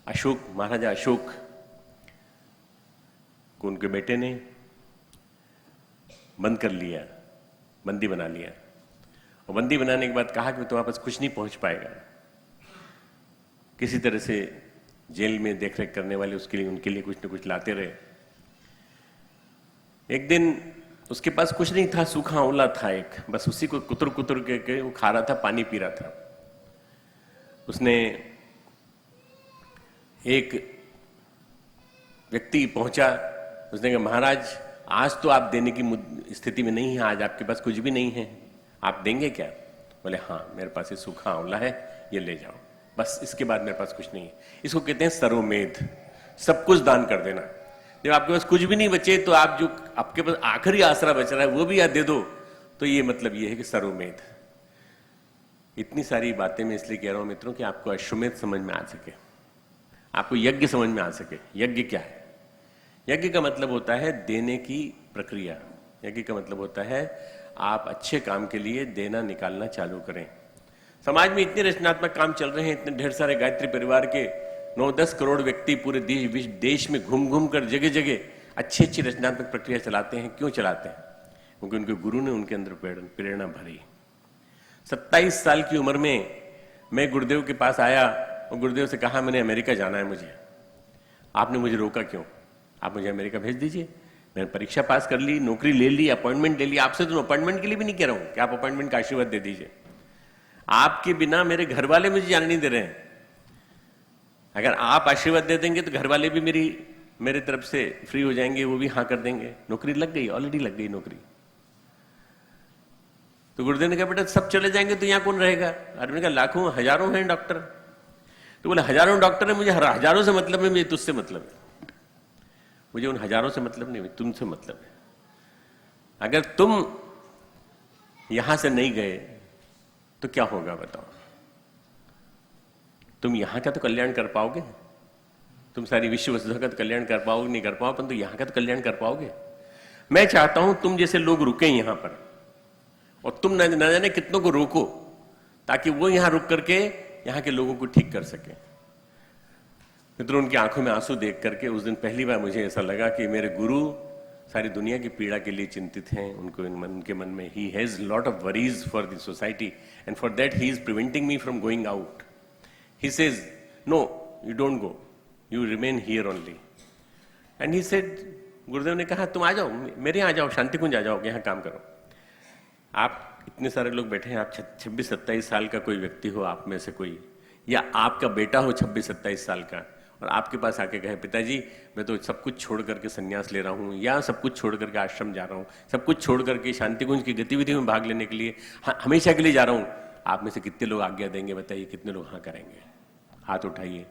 अशोक, महाराजा अशोक को उनके बेटे ने बंद कर लिया, बंदी बना लिया और बंदी बनाने के बाद कहा कि तुम्हारे पास कुछ नहीं पहुंच पाएगा। किसी तरह से जेल में देखरेख करने वाले उनके लिए कुछ न कुछ लाते रहे। एक दिन उसके पास कुछ नहीं था, सूखा आंवला था एक, बस उसी को कुतर कुतर के वो खा रहा था, पानी पी रहा था। उसने एक व्यक्ति पहुंचा, उसने कहा महाराज आज तो आप देने की स्थिति में नहीं है, आज आपके पास कुछ भी नहीं है, आप देंगे क्या? बोले हाँ, मेरे पास ये सूखा आंवला है, ये ले जाओ, बस इसके बाद मेरे पास कुछ नहीं है। इसको कहते हैं सरोमेध, सब कुछ दान कर देना। जब आपके पास कुछ भी नहीं बचे तो आप जो आपके पास आखिरी आसरा बच रहा है वो भी याद दे दो, तो ये मतलब ये है कि सरोमेध। इतनी सारी बातें मैं इसलिए कह रहा हूं मित्रों कि आपको अश्वमेध समझ में आ सके, आपको यज्ञ समझ में आ सके। यज्ञ क्या है? यज्ञ का मतलब होता है देने की प्रक्रिया। यज्ञ का मतलब होता है आप अच्छे काम के लिए देना निकालना चालू करें। समाज में इतने रचनात्मक काम चल रहे हैं, इतने ढेर सारे गायत्री परिवार के 9-10 करोड़ व्यक्ति पूरे देश में घूम घूम कर जगह जगह अच्छी अच्छी रचनात्मक प्रक्रिया चलाते हैं। क्यों चलाते हैं? क्योंकि उनके गुरु ने उनके अंदर प्रेरणा भरी। 27 साल की उम्र में मैं गुरुदेव के पास आया और गुरुदेव से कहा मैंने अमेरिका जाना है मुझे। आपने मुझे रोका क्यों? आप मुझे अमेरिका भेज दीजिए। मैंने परीक्षा पास कर ली, नौकरी ले ली, अपॉइंटमेंट ले ली। आपसे तो अपॉइंटमेंट के लिए भी नहीं कह रहा हूं कि आप अपॉइंटमेंट का आशीर्वाद दे दीजिए। आपके बिना मेरे घर वाले मुझे जाने नहीं दे रहे हैं। अगर आप आशीर्वाद दे देंगे तो घर वाले भी मेरे तरफ से फ्री हो जाएंगे, वो भी हाँ कर देंगे। नौकरी लग गई, ऑलरेडी लग गई नौकरी। तो गुरुदेव ने कहा बेटा सब चले जाएंगे तो यहां कौन रहेगा? अरे मैंने कहा लाखों हजारों हैं डॉक्टर। तो बोले हजारों डॉक्टर है, मुझे हजारों से मतलब है, मुझे तुझसे मतलब है। मुझे उन हजारों से मतलब नहीं, तुमसे मतलब है। अगर तुम यहां से नहीं गए तो क्या होगा बताओ? तुम यहां का तो कल्याण कर पाओगे? तुम सारी विश्व वसुधा का तो कल्याण कर पाओगे? नहीं कर पाओ, परंतु यहां का तो कल्याण कर पाओगे। मैं चाहता हूं तुम जैसे लोग रुके यहां पर और तुम न जाने कितनों को रोको, ताकि वो यहां रुक करके यहां के लोगों को ठीक कर सके। मित्रों, उनकी आंखों में आंसू देख करके उस दिन पहली बार मुझे ऐसा लगा कि मेरे गुरु सारी दुनिया की पीड़ा के लिए चिंतित हैं। उनके मन में he has lot of worries for the society and for that he is preventing me from going out. He says, no, you don't go. You remain here only. And he said, गुरुदेव ने कहा तुम आ जाओ, मेरे यहाँ आ जाओ, शांति कुंज आ जाओ, यहाँ काम करो। आप इतने सारे लोग बैठे हैं, आप 26-27 साल का कोई व्यक्ति हो, आप में से कोई, या आपका बेटा हो 26-27 साल का, और आपके पास आके कहे पिताजी मैं तो सब कुछ छोड़ करके संन्यास ले रहा हूँ, या सब कुछ छोड़ करके आश्रम जा रहा हूँ, सब कुछ छोड़ करके शांति कुंज की गतिविधि में भाग लेने के लिए हमेशा के लिए जा रहा हूँ, आप में से कितने लोग आज्ञा देंगे? बताइए, कितने लोग हाँ करेंगे? हाथ उठाइए।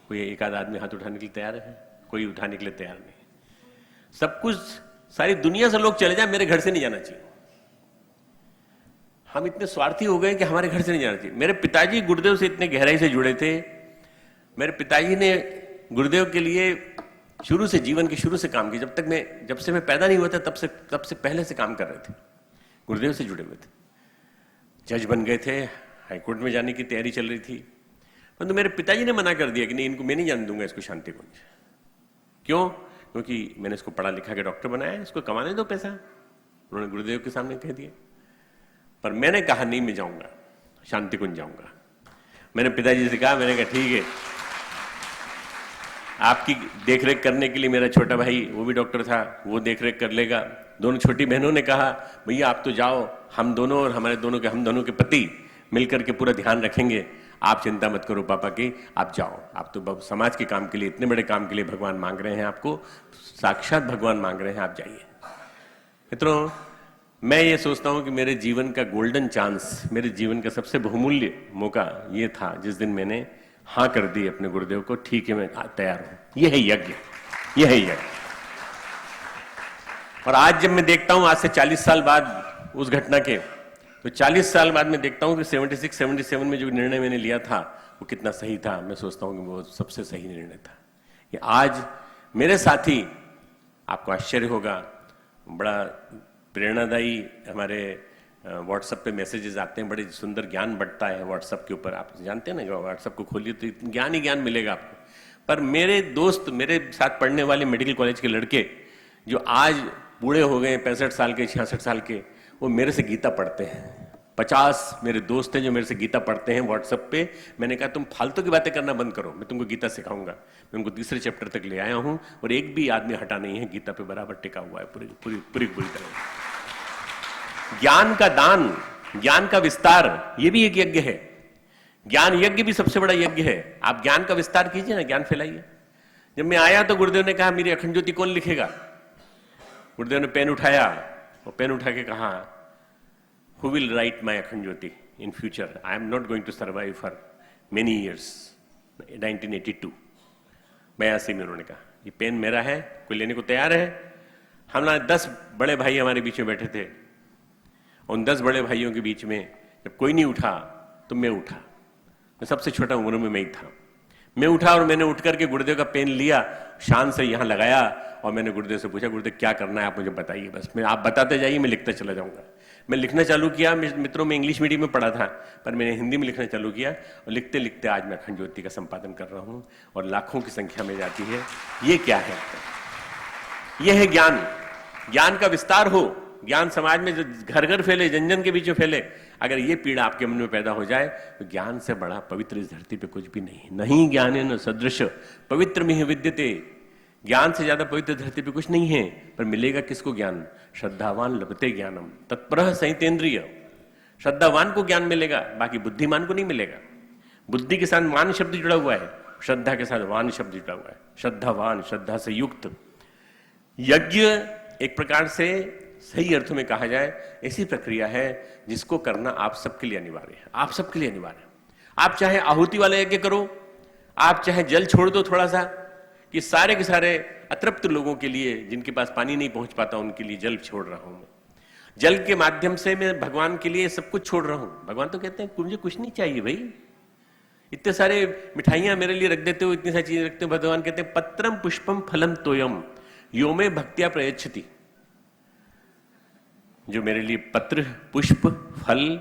कोई एक आध आदमी हाथ उठाने के लिए तैयार है? कोई उठाने के लिए तैयार नहीं। सब कुछ, सारी दुनिया से लोग चले जाए, मेरे घर से नहीं जाना चाहिए। हम इतने स्वार्थी हो गए कि हमारे घर से नहीं जाना चाहिए। मेरे पिताजी गुरुदेव से इतने गहराई से जुड़े थे। मेरे पिताजी ने गुरुदेव के लिए शुरू से, जीवन के शुरू से काम किया। जब से मैं पैदा नहीं हुआ था तब से पहले से काम कर रहे थे, गुरुदेव से जुड़े हुए थे। जज बन गए थे, हाईकोर्ट में जाने की तैयारी चल रही थी, परंतु मेरे पिताजी ने मना कर दिया कि नहीं, इनको मैं नहीं जाने दूंगा इसको शांति कुंज। क्यों? क्योंकि मैंने इसको पढ़ा लिखा के डॉक्टर बनाया, इसको कमाने दो पैसा। उन्होंने गुरुदेव के सामने कह दिया। पर मैंने कहा नहीं, मैं जाऊंगा, शांति कुंज जाऊंगा। मैंने पिताजी से कहा, मैंने कहा ठीक है, आपकी देखरेख करने के लिए मेरा छोटा भाई, वो भी डॉक्टर था, वो देखरेख कर लेगा। दोनों छोटी बहनों ने कहा भैया आप तो जाओ, हम दोनों और हम दोनों के पति मिलकर के पूरा ध्यान रखेंगे, आप चिंता मत करो पापा की, आप जाओ। आप तो समाज के काम के लिए, इतने बड़े काम के लिए भगवान मांग रहे हैं आपको, साक्षात भगवान मांग रहे हैं, आप जाइए। मित्रों, मैं ये सोचता हूं कि मेरे जीवन का गोल्डन चांस, मेरे जीवन का सबसे बहुमूल्य मौका ये था जिस दिन मैंने हाँ कर दी अपने गुरुदेव को, ठीक है मैं तैयार हूं। ये है यज्ञ, ये है यज्ञ। और आज जब मैं देखता हूं, आज से 40 साल बाद उस घटना के, तो 40 साल बाद मैं देखता हूं कि 76-77 में जो निर्णय मैंने लिया था वो कितना सही था। मैं सोचता हूं कि वो सबसे सही निर्णय था। कि आज मेरे साथी, आपको आश्चर्य होगा, बड़ा प्रेरणादायी हमारे व्हाट्सएप पे मैसेजेस आते हैं, बड़े सुंदर ज्ञान बढ़ता है व्हाट्सएप के ऊपर। आप जानते हैं ना, व्हाट्सएप को खोलिए तो ज्ञान ही ज्ञान मिलेगा आपको। पर मेरे दोस्त, मेरे साथ पढ़ने वाले मेडिकल कॉलेज के लड़के जो आज बूढ़े हो गए, 65 साल के, 66 साल के, वो मेरे से गीता पढ़ते हैं। 50 मेरे दोस्त हैं जो मेरे से गीता पढ़ते हैं व्हाट्सएप पे। मैंने कहा तुम फालतू की बातें करना बंद करो, मैं तुमको गीता सिखाऊंगा। मैं उनको तीसरे चैप्टर तक ले आया हूं और एक भी आदमी हटा नहीं है, गीता पे बराबर टिका हुआ है पूरी तरह। ज्ञान का दान, ज्ञान का विस्तार, ये भी एक यज्ञ है। ज्ञान यज्ञ भी सबसे बड़ा यज्ञ है। आप ज्ञान का विस्तार कीजिए ना, ज्ञान फैलाइए। जब मैं आया तो गुरुदेव ने कहा मेरी अखंड ज्योति कौन लिखेगा? गुरुदेव ने पेन उठाया और पेन उठा के कहा Who will write my Akhand Jyoti in future? I am not going to survive for many years. 1982 82 में उन्होंने कहा ये पेन मेरा है, कोई लेने को तैयार है? हम ना 10 बड़े भाई हमारे बीच में बैठे थे। उन 10 बड़े भाइयों के बीच में जब कोई नहीं उठा तो मैं उठा। मैं सबसे छोटा उम्र में मैं ही था। मैं उठा और मैंने उठ करके गुरुदेव का पेन लिया, शान से यहाँ लगाया और मैंने गुरुदेव से पूछा गुरुदेव क्या करना है आप मुझे बताइए, बस मैं, आप बताते जाइए, मैं लिखता चला जाऊंगा। मैं लिखना चालू किया। मित्रों, में इंग्लिश मीडियम में पढ़ा था, पर मैंने हिंदी में लिखना चालू किया और लिखते लिखते आज मैं अखंड ज्योति का संपादन कर रहा हूं और लाखों की संख्या में जाती है। ये क्या है? यह है ज्ञान। ज्ञान का विस्तार हो, ज्ञान समाज में घर घर फैले, जन जन के बीच में फैले। अगर ये पीड़ा आपके मन में पैदा हो जाए तो ज्ञान से बड़ा पवित्र इस धरती पे कुछ भी नहीं। नहीं ज्ञानेन सदृश पवित्र मिह विद्यते। ज्ञान से ज्यादा पवित्र धरती पे कुछ नहीं है। पर मिलेगा किसको ज्ञान? श्रद्धावान लभते ज्ञानम तत्परः संहितेन्द्रिय। श्रद्धावान को ज्ञान मिलेगा, बाकी बुद्धिमान को नहीं मिलेगा। बुद्धि के साथ मान शब्द जुड़ा हुआ है, श्रद्धा के साथ वान शब्द जुड़ा हुआ है। श्रद्धावान, श्रद्धा से युक्त। यज्ञ एक प्रकार से सही अर्थों में कहा जाए ऐसी प्रक्रिया है जिसको करना आप सबके लिए अनिवार्य है। आप सबके लिए अनिवार्य है। आप चाहे आहुति वाला यज्ञ करो, आप चाहे जल छोड़ दो थोड़ा सा, कि सारे के सारे अतृप्त लोगों के लिए, जिनके पास पानी नहीं पहुंच पाता, उनके लिए जल छोड़ रहा हूं मैं। जल के माध्यम से मैं भगवान के लिए सब कुछ छोड़ रहा हूं। भगवान तो कहते हैं मुझे कुछ नहीं चाहिए भाई, इतने सारे मिठाइयां मेरे लिए रख देते हो, इतनी सारी चीजें रखते हो। भगवान कहते हैं पत्रम पुष्पम फलम तोयम यो में भक्त्या प्रयच्छति। जो मेरे लिए पत्र, पुष्प, फल,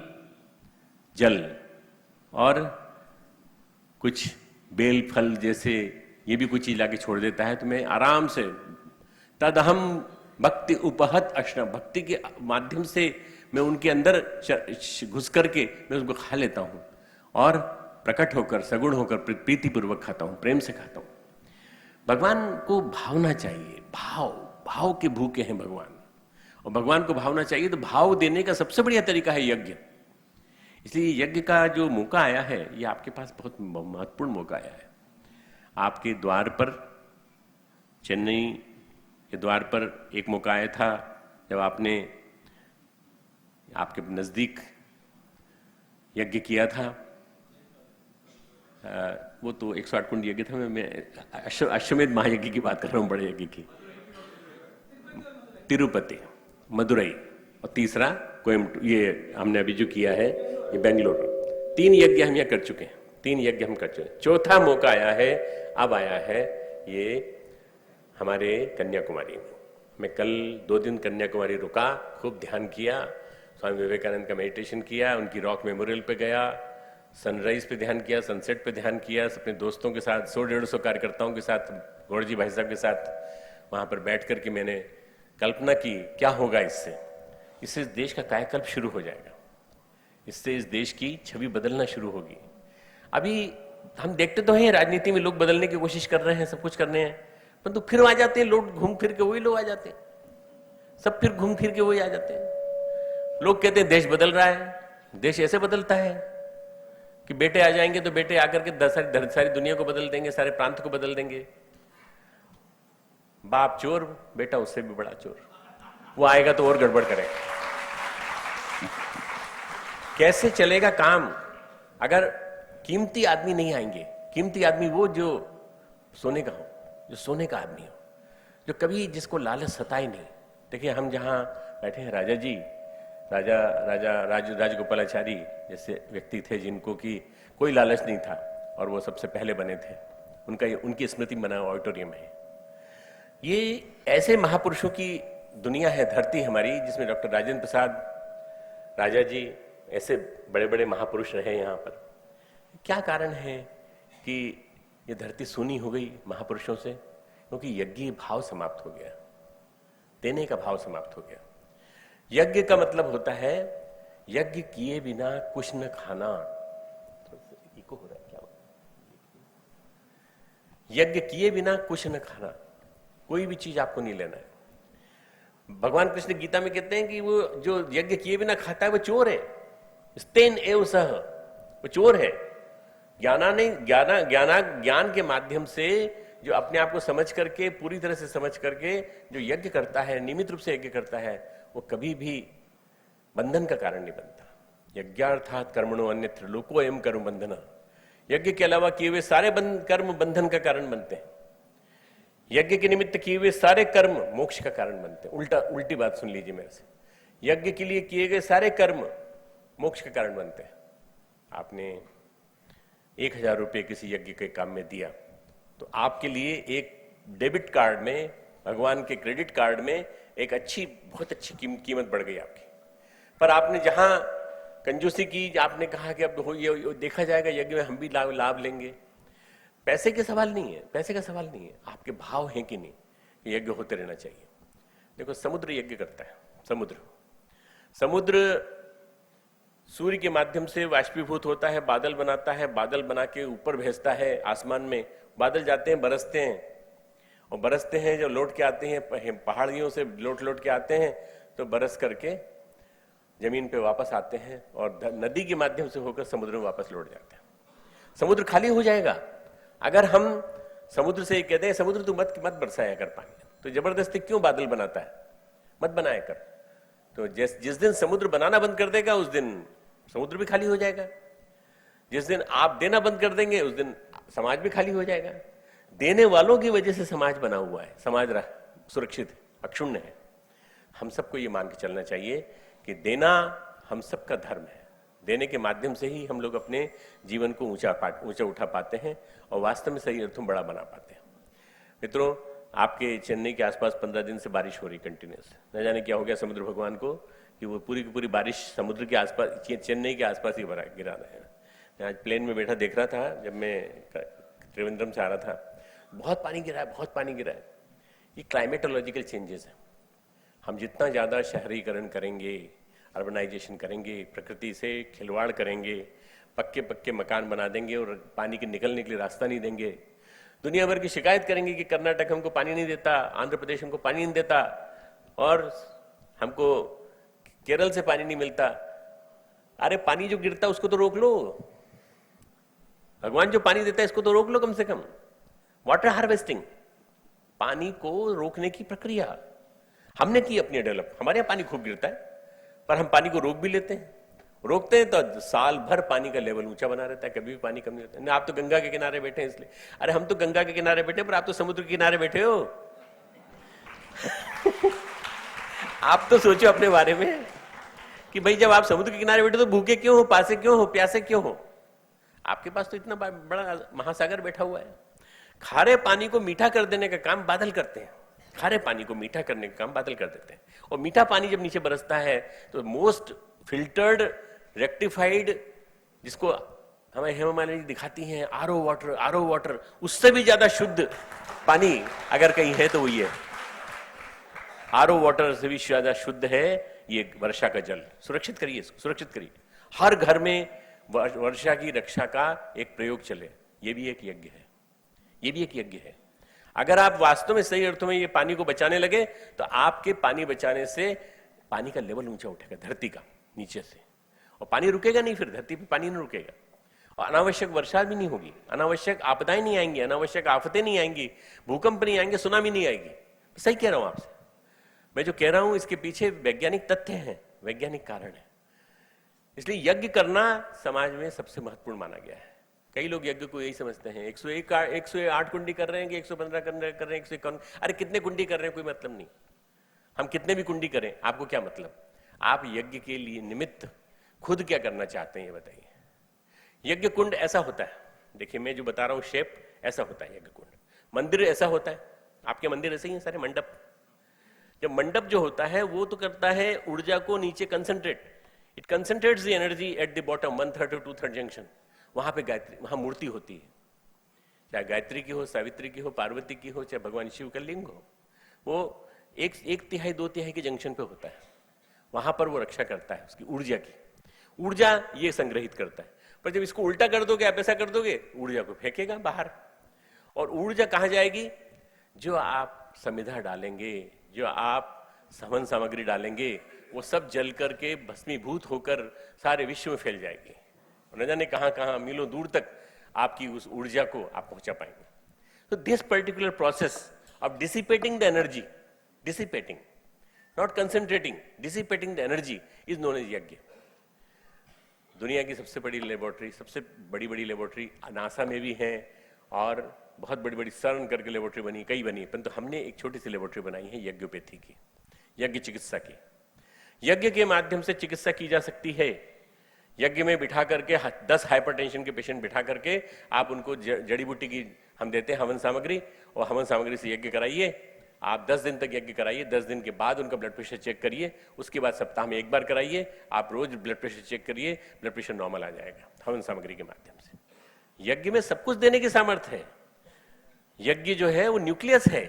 जल और कुछ बेल फल जैसे ये भी कुछ चीज लाके छोड़ देता है, तो मैं आराम से तदहम भक्ति उपहत अश्न, भक्ति के माध्यम से मैं उनके अंदर घुस करके मैं उसको खा लेता हूं और प्रकट होकर, सगुण होकर प्रीतिपूर्वक खाता हूं, प्रेम से खाता हूं। भगवान को भावना चाहिए। भाव के भूखे हैं भगवान। और भगवान को भावना चाहिए, तो भाव देने का सबसे बढ़िया तरीका है यज्ञ। इसलिए यज्ञ का जो मौका आया है, ये आपके पास बहुत महत्वपूर्ण मौका आया है। आपके द्वार पर, चेन्नई के द्वार पर एक मौका आया था जब आपने आपके नजदीक यज्ञ किया था। वो तो 108 कुंड यज्ञ था। मैं अश्वमेध महायज्ञ की बात कर रहा हूं, बड़े यज्ञ की। तिरुपति, मदुरई और तीसरा कोयम्बटूर, ये हमने अभी जो किया है ये बेंगलुरु। 3 यज्ञ हम यहाँ कर चुके हैं, 3 यज्ञ हम कर चुके हैं। चौथा मौका आया है, अब आया है ये हमारे कन्याकुमारी में। मैं कल 2 दिन कन्याकुमारी रुका, खूब ध्यान किया, स्वामी विवेकानंद का मेडिटेशन किया, उनकी रॉक मेमोरियल पे गया, सनराइज पे ध्यान किया, सनसेट पे ध्यान किया, अपने दोस्तों के साथ 100-150 कार्यकर्ताओं के साथ, गौड़जी भाई साहब के साथ वहां पर बैठ करके मैंने कल्पना की क्या होगा इससे। इससे इस देश का कायाकल्प शुरू हो जाएगा, इससे इस देश की छवि बदलना शुरू होगी। अभी हम देखते तो हैं राजनीति में लोग बदलने की कोशिश कर रहे हैं, सब कुछ करने हैं, परंतु फिर आ जाते हैं लोग, घूम फिर के वही लोग आ जाते हैं, सब फिर घूम फिर के वही आ जाते हैं। लोग कहते हैं देश बदल रहा है, देश ऐसे बदलता है कि बेटे आ जाएंगे तो बेटे आकर के सारी दुनिया को बदल देंगे, सारे प्रांत को बदल देंगे। बाप चोर, बेटा उससे भी बड़ा चोर, वो आएगा तो और गड़बड़ करेगा। कैसे चलेगा काम अगर कीमती आदमी नहीं आएंगे? कीमती आदमी वो जो सोने का हो, जो सोने का आदमी हो, जो कभी जिसको लालच सताए नहीं। देखिए हम जहां बैठे हैं, राजा जी, राजगोपालाचारी जैसे व्यक्ति थे जिनको कि कोई लालच नहीं था और वो सबसे पहले बने थे, उनकी स्मृति बना ऑडिटोरियम है। ये ऐसे महापुरुषों की दुनिया है, धरती हमारी, जिसमें डॉक्टर राजेंद्र प्रसाद राजा जी ऐसे बड़े बड़े महापुरुष रहे यहाँ पर। क्या कारण है कि ये धरती सूनी हो गई महापुरुषों से? क्योंकि यज्ञ भाव समाप्त हो गया, देने का भाव समाप्त हो गया। यज्ञ का मतलब होता है यज्ञ किए बिना कुछ न खाना। इको हो रहा है क्या? यज्ञ किए बिना कुछ न खाना, कोई भी चीज आपको नहीं लेना है। भगवान कृष्ण गीता में कहते हैं कि वो जो यज्ञ किए बिना खाता है वो चोर है। स्तेन एव सह, वो चोर है। ज्ञान के माध्यम से जो अपने आप को समझ करके, पूरी तरह से समझ करके जो यज्ञ करता है, नियमित रूप से यज्ञ करता है, वो कभी भी बंधन का कारण नहीं बनता। यज्ञार्थात कर्मणो अन्यत्र लोको एवं कर्म बंधना। यज्ञ के अलावा किए हुए सारे कर्म बंधन का कारण बनते हैं। यज्ञ के निमित्त किए हुए सारे कर्म मोक्ष का कारण बनते हैं। उल्टी बात सुन लीजिए मेरे से। यज्ञ के लिए किए गए सारे कर्म मोक्ष का कारण बनते हैं। आपने 1000 रुपये किसी यज्ञ के काम में दिया तो आपके लिए एक डेबिट कार्ड में, भगवान के क्रेडिट कार्ड में एक बहुत अच्छी कीमत बढ़ गई आपकी। पर आपने जहां कंजूसी की, आपने कहा कि अब ये देखा जाएगा यज्ञ में हम भी लाभ लेंगे। पैसे के सवाल नहीं है, पैसे का सवाल नहीं है, आपके भाव हैं कि नहीं। यज्ञ होते रहना चाहिए। देखो समुद्र यज्ञ करता है। समुद्र सूर्य के माध्यम से वाष्पीभूत होता है, बादल बनाता है, बादल बना के ऊपर भेजता है आसमान में। बादल जाते हैं, बरसते हैं, और बरसते हैं जो लौट के आते हैं, पहाड़ियों से लौट के आते हैं तो बरस करके जमीन पे वापस आते हैं और नदी के माध्यम से होकर समुद्र में वापस लौट जाते हैं। समुद्र खाली हो जाएगा अगर हम समुद्र से कहते हैं समुद्र तू मत बरसाया कर पानी, तो जबरदस्ती क्यों बादल बनाता है? मत बनाया कर। तो जिस दिन समुद्र बनाना बंद कर देगा उस दिन समुद्र भी खाली हो जाएगा। जिस दिन आप देना बंद कर देंगे उस दिन समाज भी खाली हो जाएगा। देने वालों की वजह से समाज बना हुआ है, समाज सुरक्षित है, अक्षुण्ण है। हम सबको ये मान के चलना चाहिए कि देना हम सबका धर्म है। देने के माध्यम से ही हम लोग अपने जीवन को ऊंचा उठा पाते हैं और वास्तव में सही अर्थों बड़ा बना पाते हैं। मित्रों, आपके चेन्नई के आसपास 15 दिन से बारिश हो रही कंटिन्यूस। न जाने क्या हो गया समुद्र भगवान को कि वो पूरी की पूरी बारिश समुद्र के आसपास, चेन्नई के आसपास ही गिरा रहा है। मैं आज प्लेन में बैठा देख रहा था, जब मैं त्रिवेंद्रम से आ रहा था, बहुत पानी गिरा है, बहुत पानी गिरा है। ये क्लाइमेटोलॉजिकल चेंजेस है। हम जितना ज़्यादा शहरीकरण करेंगे, अर्बनाइजेशन करेंगे, प्रकृति से खिलवाड़ करेंगे, पक्के मकान बना देंगे और पानी के निकलने के लिए रास्ता नहीं देंगे, दुनिया भर की शिकायत करेंगे कि कर्नाटक हमको पानी नहीं देता, आंध्र प्रदेश हमको पानी नहीं देता, और हमको केरल से पानी नहीं मिलता। अरे पानी जो गिरता उसको तो रोक लो, भगवान जो पानी देता है इसको तो रोक लो कम से कम। वाटर हार्वेस्टिंग, पानी को रोकने की प्रक्रिया हमने की अपनी डेवलप। हमारे यहाँ पानी खूब गिरता है, पर हम पानी को रोक भी लेते हैं। रोकते हैं तो साल भर पानी का लेवल ऊंचा बना रहता है, कभी भी पानी कम नहीं होता है। आप तो गंगा के किनारे बैठे हैं इसलिए। अरे हम तो गंगा के किनारे बैठे, पर आप तो समुद्र के किनारे बैठे हो। आप तो सोचो अपने बारे में कि भाई जब आप समुद्र के किनारे बैठे तो भूखे क्यों हो, पासे क्यों हो, प्यासे क्यों हो? आपके पास तो इतना बड़ा महासागर बैठा हुआ है। खारे पानी को मीठा कर देने का काम बादल करते हैं। खारे पानी को मीठा करने का काम बादल कर देते हैं। और मीठा पानी जब नीचे बरसता है तो मोस्ट फिल्टर्ड, रेक्टिफाइड, जिसको हमें हेमा मालिनी दिखाती हैं आरओ वाटर, उससे भी ज्यादा शुद्ध पानी अगर कहीं है तो वो ये आरओ वाटर से भी ज्यादा शुद्ध है ये वर्षा का जल। सुरक्षित करिए इसको, सुरक्षित करिए। हर घर में वर्षा की रक्षा का एक प्रयोग चले, ये भी एक यज्ञ है, ये भी एक यज्ञ है। अगर आप वास्तव में सही अर्थों में ये पानी को बचाने लगे तो आपके पानी बचाने से पानी का लेवल ऊंचा उठेगा धरती का नीचे से, और पानी रुकेगा नहीं, फिर धरती पे पानी नहीं रुकेगा, और अनावश्यक वर्षा भी नहीं होगी, अनावश्यक आपदाएं नहीं आएंगी, अनावश्यक आफतें नहीं आएंगी, भूकंप नहीं आएंगे, सुनामी नहीं आएगी। सही कह रहा हूं आपसे। मैं जो कह रहा हूं इसके पीछे वैज्ञानिक तथ्य हैं, वैज्ञानिक कारण है। इसलिए यज्ञ करना समाज में सबसे महत्वपूर्ण माना गया है। कई लोग यज्ञ को यही समझते हैं 108 कुंडी कर रहे हैं कि 115 कर रहे हैं, 151। अरे कितने कुंडी कर रहे हैं कोई मतलब नहीं, हम कितने भी कुंडी करें आपको क्या मतलब? आप यज्ञ के लिए निमित्त खुद क्या करना चाहते हैं ये बताइए। यज्ञ कुंड ऐसा होता है, देखिए मैं जो बता रहा हूं शेप ऐसा होता है यज्ञ कुंड। मंदिर ऐसा होता है, आपके मंदिर ऐसे ही हैं सारे मंडप। जब मंडप जो होता है वो तो करता है ऊर्जा को नीचे concentrate, it concentrates the energy at the bottom 1/3 to 2/3 junction. वहां पे गायत्री, वहां मूर्ति होती है, चाहे गायत्री की हो, सावित्री की हो, पार्वती की हो, चाहे भगवान शिव का लिंग हो, वो एक तिहाई 2 तिहाई के जंक्शन पे होता है। वहां पर वो रक्षा करता है उसकी ऊर्जा की, ऊर्जा ये संग्रहित करता है। पर जब इसको उल्टा कर दोगे, आप ऐसा कर दोगे, ऊर्जा को फेंकेगा बाहर। और ऊर्जा कहां जाएगी? जो आप समिधा डालेंगे, जो आप हवन सामग्री डालेंगे, वो सब जल करके भस्मीभूत होकर सारे विश्व में फैल जाएगी, और न जाने कहां कहां मीलों दूर तक आपकी उस ऊर्जा को आप पहुंचा पाएंगे। तो this particular process of dissipating the energy, dissipating, not concentrating, dissipating the energy is known as yagya. दुनिया की सबसे बड़ी लेबोरेटरी, सबसे बड़ी बड़ी लेबोरेटरी नासा में भी है, और बहुत बड़ी बड़ी सर्न करके लेबोरेटरी बनी, कई बनी, परंतु हमने एक छोटी सी लेबोरेटरी बनाई है यज्ञोपैथी की, यज्ञ चिकित्सा की। यज्ञ के माध्यम से चिकित्सा की जा सकती है। यज्ञ में बिठा करके 10 हाइपरटेंशन के पेशेंट बिठा करके आप उनको जड़ी बूटी की हम देते हैं हवन सामग्री, और हवन सामग्री से यज्ञ कराइए। आप 10 दिन तक यज्ञ कराइए, 10 दिन के बाद उनका ब्लड प्रेशर चेक करिए, उसके बाद सप्ताह में 1 बार कराइए। आप रोज ब्लड प्रेशर चेक करिए, ब्लड प्रेशर नॉर्मल आ जाएगा हवन सामग्री के माध्यम से। यज्ञ में सब कुछ देने की सामर्थ्य है। यज्ञ जो है वो न्यूक्लियस है।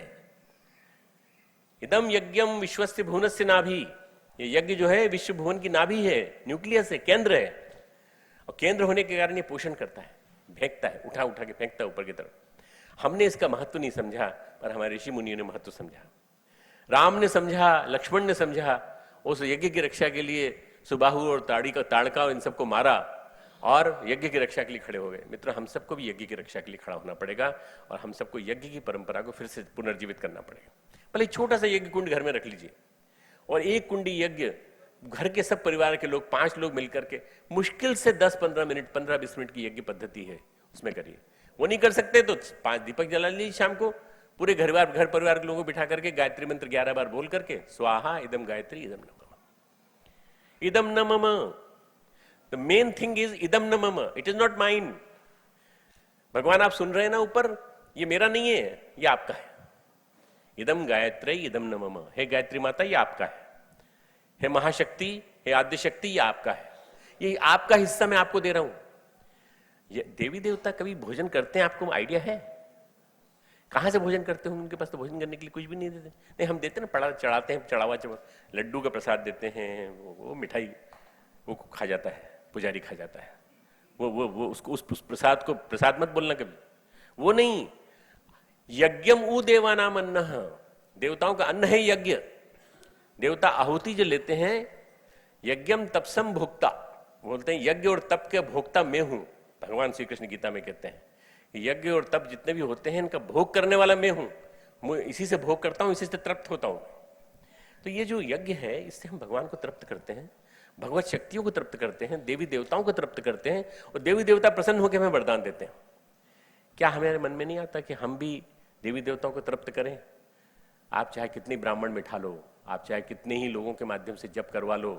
इदम यज्ञम विश्वस्य भुवनस्य नाभि, ये यज्ञ जो है विश्व भुवन की नाभि है, न्यूक्लियस है, केंद्र है। और केंद्र होने के कारण ये पोषण करता है, फेंकता है, उठा उठा के फेंकता है ऊपर की तरफ। हमने इसका महत्व नहीं समझा, पर हमारे ऋषि मुनियों ने महत्व समझा। राम ने समझा, लक्ष्मण ने समझा, उस यज्ञ की रक्षा के लिए सुबाहु और ताड़का और इन सबको मारा, और यज्ञ की रक्षा के लिए खड़े हो गए। मित्रों, हम सबको भी यज्ञ की रक्षा के लिए खड़ा होना पड़ेगा, और हम सबको यज्ञ की परंपरा को फिर से पुनर्जीवित करना पड़ेगा। भले छोटा सा यज्ञ कुंड घर में रख लीजिए, और एक कुंडी यज्ञ घर के सब परिवार के लोग 5 लोग मिलकर के मुश्किल से 10-15 मिनट, 15-20 मिनट की यज्ञ पद्धति है, उसमें करिए। वो नहीं कर सकते तो 5 दीपक जला लीजिए शाम को, पूरे घर परिवार के लोगों को बिठा करके गायत्री मंत्र 11 बार बोल करके, स्वाहा इदम गायत्री इदम न मम, इदम न मम। द मेन थिंग इज इदम न मम, इट इज नॉट माइन। भगवान आप सुन रहे हैं ना ऊपर, ये मेरा नहीं है, ये आपका है। इदम गायत्री इदम न मम, हे गायत्री माता ये आपका है, हे महाशक्ति, हे आद्य शक्ति ये आपका है, ये आपका हिस्सा मैं आपको दे रहा हूं। ये देवी देवता कभी भोजन करते हैं, आपको आइडिया है? कहां से भोजन करते होंगे? उनके पास तो भोजन करने के लिए कुछ भी नहीं देते। नहीं, हम देते ना, पड़ा चढ़ाते हैं, चढ़ावा लड्डू का प्रसाद देते हैं, वो मिठाई वो खा जाता है, पुजारी खा जाता है, वो उसको उस प्रसाद को प्रसाद मत बोलना कभी, वो नहीं। यज्ञम उ देवानाम अन्नः, देवताओं का अन्न है यज्ञ। देवता आहुति जो लेते हैं, यज्ञम तपसम भोक्ता, बोलते हैं यज्ञ और तप के भोक्ता मैं हूं। भगवान श्री कृष्ण गीता में कहते हैं यज्ञ और तप जितने भी होते हैं इनका भोग करने वाला मैं हूं, मैं इसी से भोग करता हूं, इसी से तृप्त होता हूं। तो ये जो यज्ञ है इससे हम भगवान को तृप्त करते हैं, भगवत शक्तियों को तृप्त करते हैं, देवी देवताओं को तृप्त करते हैं, और देवी देवता प्रसन्न होकर हमें वरदान देते हैं। क्या हमारे मन में नहीं आता कि हम भी देवी देवताओं को तृप्त करें? आप चाहे कितनी ब्राह्मण बिठा लो, आप चाहे कितने ही लोगों के माध्यम से जप करवा लो,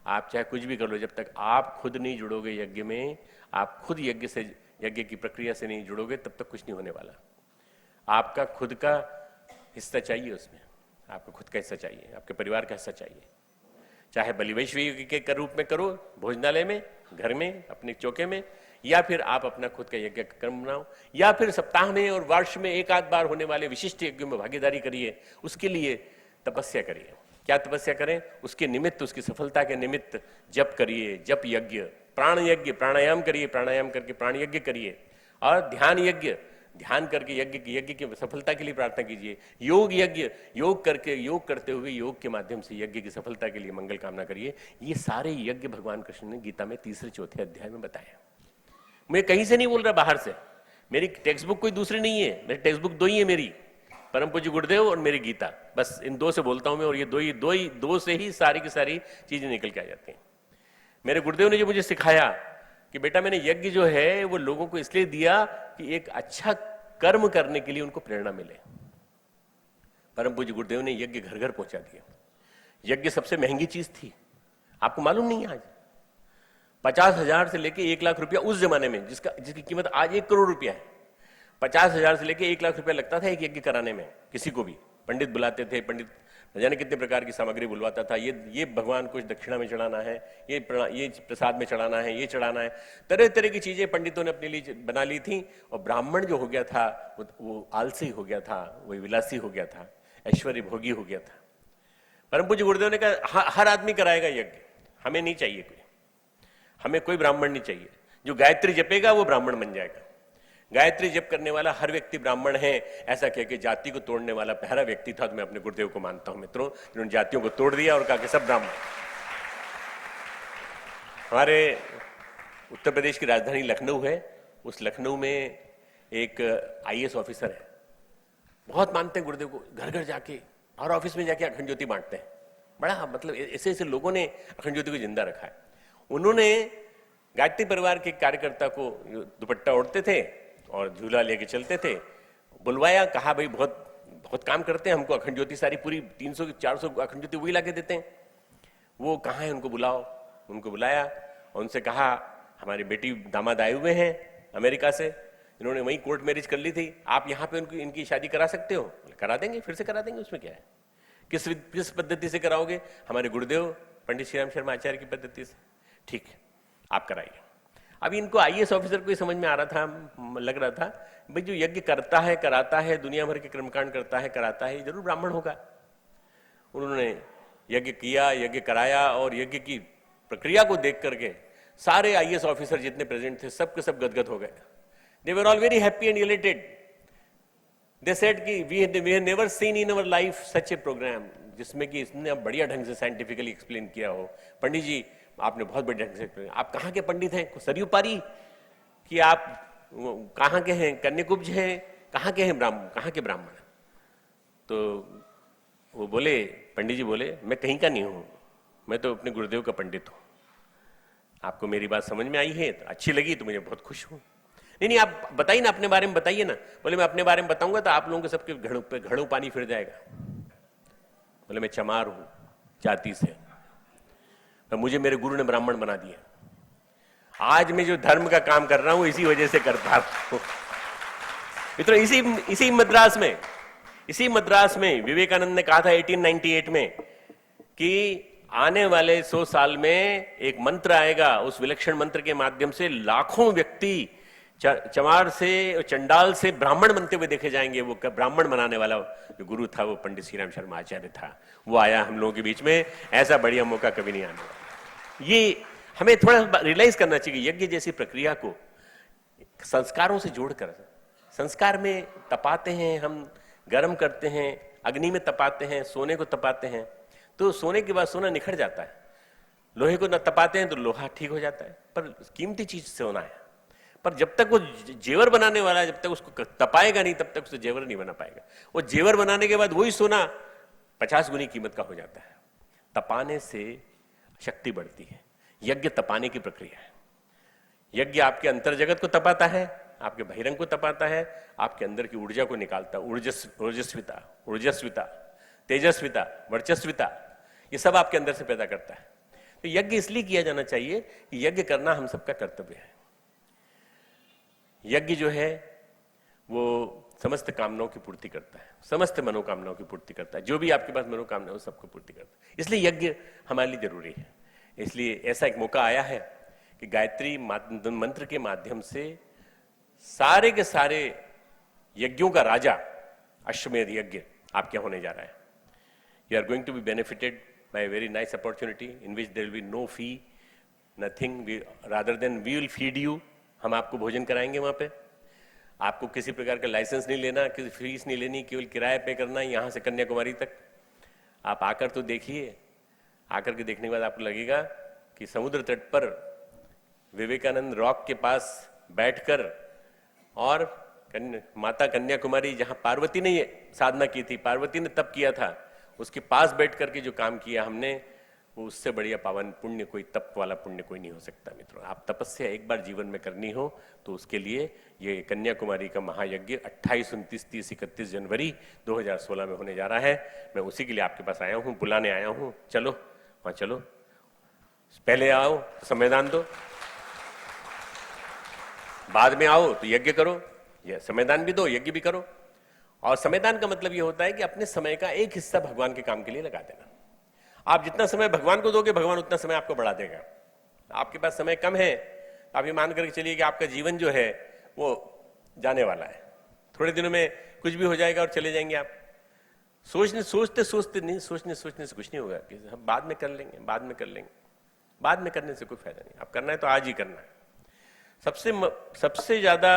आप चाहे कुछ भी कर लो, जब तक आप खुद नहीं जुड़ोगे यज्ञ में, आप खुद यज्ञ की प्रक्रिया से नहीं जुड़ोगे, तब तक कुछ नहीं होने वाला। आपका खुद का हिस्सा चाहिए उसमें, आपका खुद का हिस्सा चाहिए, आपके परिवार का हिस्सा चाहिए। चाहे बलिवैश्वी के रूप में करो, भोजनालय में, घर में, अपने चौके में, या फिर आप अपना खुद का यज्ञ कर्म बनाओ, या फिर सप्ताह में और वर्ष में एक आध बार होने वाले विशिष्ट यज्ञों में भागीदारी करिए। उसके लिए तपस्या करिए। क्या तपस्या करें? उसके निमित्त, उसकी सफलता के निमित्त जप करिए, जप यज्ञ, प्राण यज्ञ, प्राणायाम करिए, प्राणायाम करके प्राण यज्ञ करिए, और ध्यान यज्ञ, ध्यान करके यज्ञ की सफलता के लिए प्रार्थना कीजिए। योग यज्ञ, योग करते हुए योग के माध्यम से यज्ञ की सफलता के लिए मंगल कामना करिए। ये सारे यज्ञ भगवान कृष्ण ने गीता में 3-4 अध्याय में बताया। मैं कहीं से नहीं बोल रहा, बाहर से। मेरी टेक्स्ट बुक कोई दूसरी नहीं है, मेरी टेक्स्ट बुक 2 ही है, मेरी परम पूज्य गुरुदेव और मेरी गीता। बस इन 2 से बोलता हूं मैं, और ये दो से ही सारी की सारी चीजें निकल के आ जाती हैं। मेरे गुरुदेव ने जो मुझे सिखाया कि बेटा मैंने यज्ञ जो है वो लोगों को इसलिए दिया कि एक अच्छा कर्म करने के लिए उनको प्रेरणा मिले। परम पूज्य गुरुदेव ने यज्ञ घर घर पहुंचा दिया। यज्ञ सबसे महंगी चीज थी, आपको मालूम नहीं है? आज 50,000 से लेके 1 लाख रुपया उस जमाने में, जिसकी कीमत आज 1 करोड़ रुपया है। 50,000 से लेके 1 लाख रुपया लगता था एक यज्ञ कराने में। किसी को भी पंडित बुलाते थे, पंडित न जाने कितने प्रकार की सामग्री बुलवाता था। ये भगवान को दक्षिणा में चढ़ाना है, ये प्रसाद में चढ़ाना है, ये चढ़ाना है, तरह तरह की चीजें पंडितों ने अपने लिए बना ली थी। और ब्राह्मण जो हो गया था वो आलसी हो गया था, वो विलासी हो गया था, ऐश्वर्य भोगी हो गया था। परम पूज्य गुरुदेव ने कहा हर आदमी कराएगा यज्ञ, हमें नहीं चाहिए कोई, हमें कोई ब्राह्मण नहीं चाहिए। जो गायत्री जपेगा वो ब्राह्मण बन जाएगा। गायत्री जप करने वाला हर व्यक्ति ब्राह्मण है, ऐसा कह के जाति को तोड़ने वाला पहला व्यक्ति था। तो मैं अपने गुरुदेव को मानता हूं मित्रों, जिन्होंने जातियों को तोड़ दिया और कहा कि सब ब्राह्मण। हमारे उत्तर प्रदेश की राजधानी लखनऊ है, उस लखनऊ में एक IAS ऑफिसर है, बहुत मानते हैं गुरुदेव को, घर घर जाके और ऑफिस में जाके अखंड ज्योति बांटते हैं। बड़ा मतलब ऐसे ऐसे लोगों ने अखंड ज्योति को जिंदा रखा है। उन्होंने गायत्री परिवार के कार्यकर्ता को दुपट्टा ओढ़ते थे और झूला लेके चलते थे, बुलवाया, कहा भाई बहुत काम करते हैं, हमको अखंड ज्योति सारी पूरी 300-400 अखंड ज्योति वही लाके देते हैं। वो कहाँ है, उनको बुलाओ। उनको बुलाया और उनसे कहा हमारी बेटी दामाद आए हुए हैं अमेरिका से, इन्होंने वहीं कोर्ट मैरिज कर ली थी, आप यहाँ पे इनकी शादी करा सकते हो? करा देंगे, फिर से करा देंगे, उसमें क्या है। किस पद्धति से कराओगे? हमारे गुरुदेव पंडित श्री राम शर्मा आचार्य की पद्धति से। ठीक है, आप कराइए। अभी इनको IAS ऑफिसर को समझ में आ रहा था, लग रहा था भाई जो यज्ञ करता है, कराता है, दुनिया भर के कर्मकांड करता है, कराता है, जरूर ब्राह्मण होगा। उन्होंने यज्ञ किया, यज्ञ कराया, और यज्ञ की प्रक्रिया को देख करके सारे IAS ऑफिसर जितने प्रेजेंट थे सब के सब गदगद हो गए। They were all very happy and elated. They said कि we have never seen in our life such a programme, जिसमें कि इसने बढ़िया ढंग से साइंटिफिकली एक्सप्लेन किया हो। पंडित जी आपने बहुत बढ़िया ढंग से, आप कहाँ के पंडित हैं? सरयू पारी कि आप कहाँ के हैं? कन्याकुब्ज हैं? कहाँ के हैं ब्राह्मण? कहाँ के ब्राह्मण? तो वो बोले, पंडित जी बोले मैं कहीं का नहीं हूं, मैं तो अपने गुरुदेव का पंडित हूं। आपको मेरी बात समझ में आई है, तो अच्छी लगी तो मुझे बहुत खुश हूं। नहीं आप बताइए ना, अपने बारे में बताइए ना। बोले मैं अपने बारे में बताऊंगा तो आप लोगों के सबके घड़ों पानी फिर जाएगा। बोले मैं चमार हूं जाति से, तो मुझे मेरे गुरु ने ब्राह्मण बना दिया। आज मैं जो धर्म का काम कर रहा हूं इसी वजह से कर पा रहा हूं। मित्रों, इसी मद्रास में विवेकानंद ने कहा था 1898 में कि आने वाले 100 साल में एक मंत्र आएगा, उस विलक्षण मंत्र के माध्यम से लाखों व्यक्ति चमार से, चंडाल से ब्राह्मण बनते हुए देखे जाएंगे। वो ब्राह्मण बनाने वाला जो गुरु था वो पंडित श्री राम शर्मा आचार्य था। वो आया हम लोगों के बीच में, ऐसा बढ़िया मौका कभी नहीं आने वाला। ये हमें थोड़ा रियलाइज करना चाहिए। यज्ञ जैसी प्रक्रिया को संस्कारों से जोड़कर, संस्कार में तपाते हैं हम, गर्म करते हैं, अग्नि में तपाते हैं, सोने को तपाते हैं, तो सोने के बाद सोना निखर जाता है। लोहे को न तपाते हैं तो लोहा ठीक हो जाता है, पर कीमती चीज सोना है। पर जब तक वो जेवर बनाने वाला है, जब तक उसको तपाएगा नहीं, तब तक उससे जेवर नहीं बना पाएगा। वो जेवर बनाने के बाद वही सोना 50 गुनी कीमत का हो जाता है। तपाने से शक्ति बढ़ती है। यज्ञ तपाने की प्रक्रिया है। यज्ञ आपके अंतर जगत को तपाता है, आपके बहिरंग को तपाता है, आपके अंदर की ऊर्जा को निकालता है। ऊर्जस्विता, तेजस्विता, वर्चस्विता, ये सब आपके अंदर से पैदा करता है। तो यज्ञ इसलिए किया जाना चाहिए कि यज्ञ करना हम सबका कर्तव्य है। यज्ञ जो है वो समस्त कामनाओं की पूर्ति करता है, समस्त मनोकामनाओं की पूर्ति करता है। जो भी आपके पास मनोकामना है सबको पूर्ति करता है। इसलिए यज्ञ हमारे लिए जरूरी है। इसलिए ऐसा एक मौका आया है कि गायत्री मंत्र के माध्यम से सारे के सारे यज्ञों का राजा अश्वमेध यज्ञ आपके होने जा रहा है। You are going to be benefited by a very nice opportunity in which there will be no fee, nothing, rather than we will feed you. हम आपको भोजन कराएंगे वहां पे। आपको किसी प्रकार का लाइसेंस नहीं लेना, किसी फीस नहीं लेनी, केवल किराया पे करना है यहां से कन्याकुमारी तक। आप आकर तो देखिए, आकर के देखने के बाद आपको लगेगा कि समुद्र तट पर विवेकानंद रॉक के पास बैठकर और माता कन्याकुमारी जहां पार्वती ने साधना की थी, पार्वती ने तप किया था, उसके पास बैठ करके जो काम किया हमने, वो उससे बढ़िया पावन पुण्य कोई, तप वाला पुण्य कोई नहीं हो सकता। मित्रों, आप तपस्या एक बार जीवन में करनी हो तो उसके लिए ये कन्याकुमारी का महायज्ञ 28, 29, 30, 31 जनवरी 2016 में होने जा रहा है। मैं उसी के लिए आपके पास आया हूं, बुलाने आया हूं। चलो वहां चलो, पहले आओ तो संविधान दो, बाद में आओ तो यज्ञ करो। यह संविधान भी दो, यज्ञ भी करो। और संविधान का मतलब यह होता है कि अपने समय का एक हिस्सा भगवान के काम के लिए लगा देना। आप जितना समय भगवान को दोगे, भगवान उतना समय आपको बढ़ा देगा। आपके पास समय कम है, आप ये मान करके चलिए कि आपका जीवन जो है वो जाने वाला है। थोड़े दिनों में कुछ भी हो जाएगा और चले जाएंगे आप। सोचने से कुछ नहीं होगा कि हम बाद में कर लेंगे, बाद में कर लेंगे। बाद में करने से कोई फायदा नहीं। आप करना है तो आज ही करना है। सबसे ज्यादा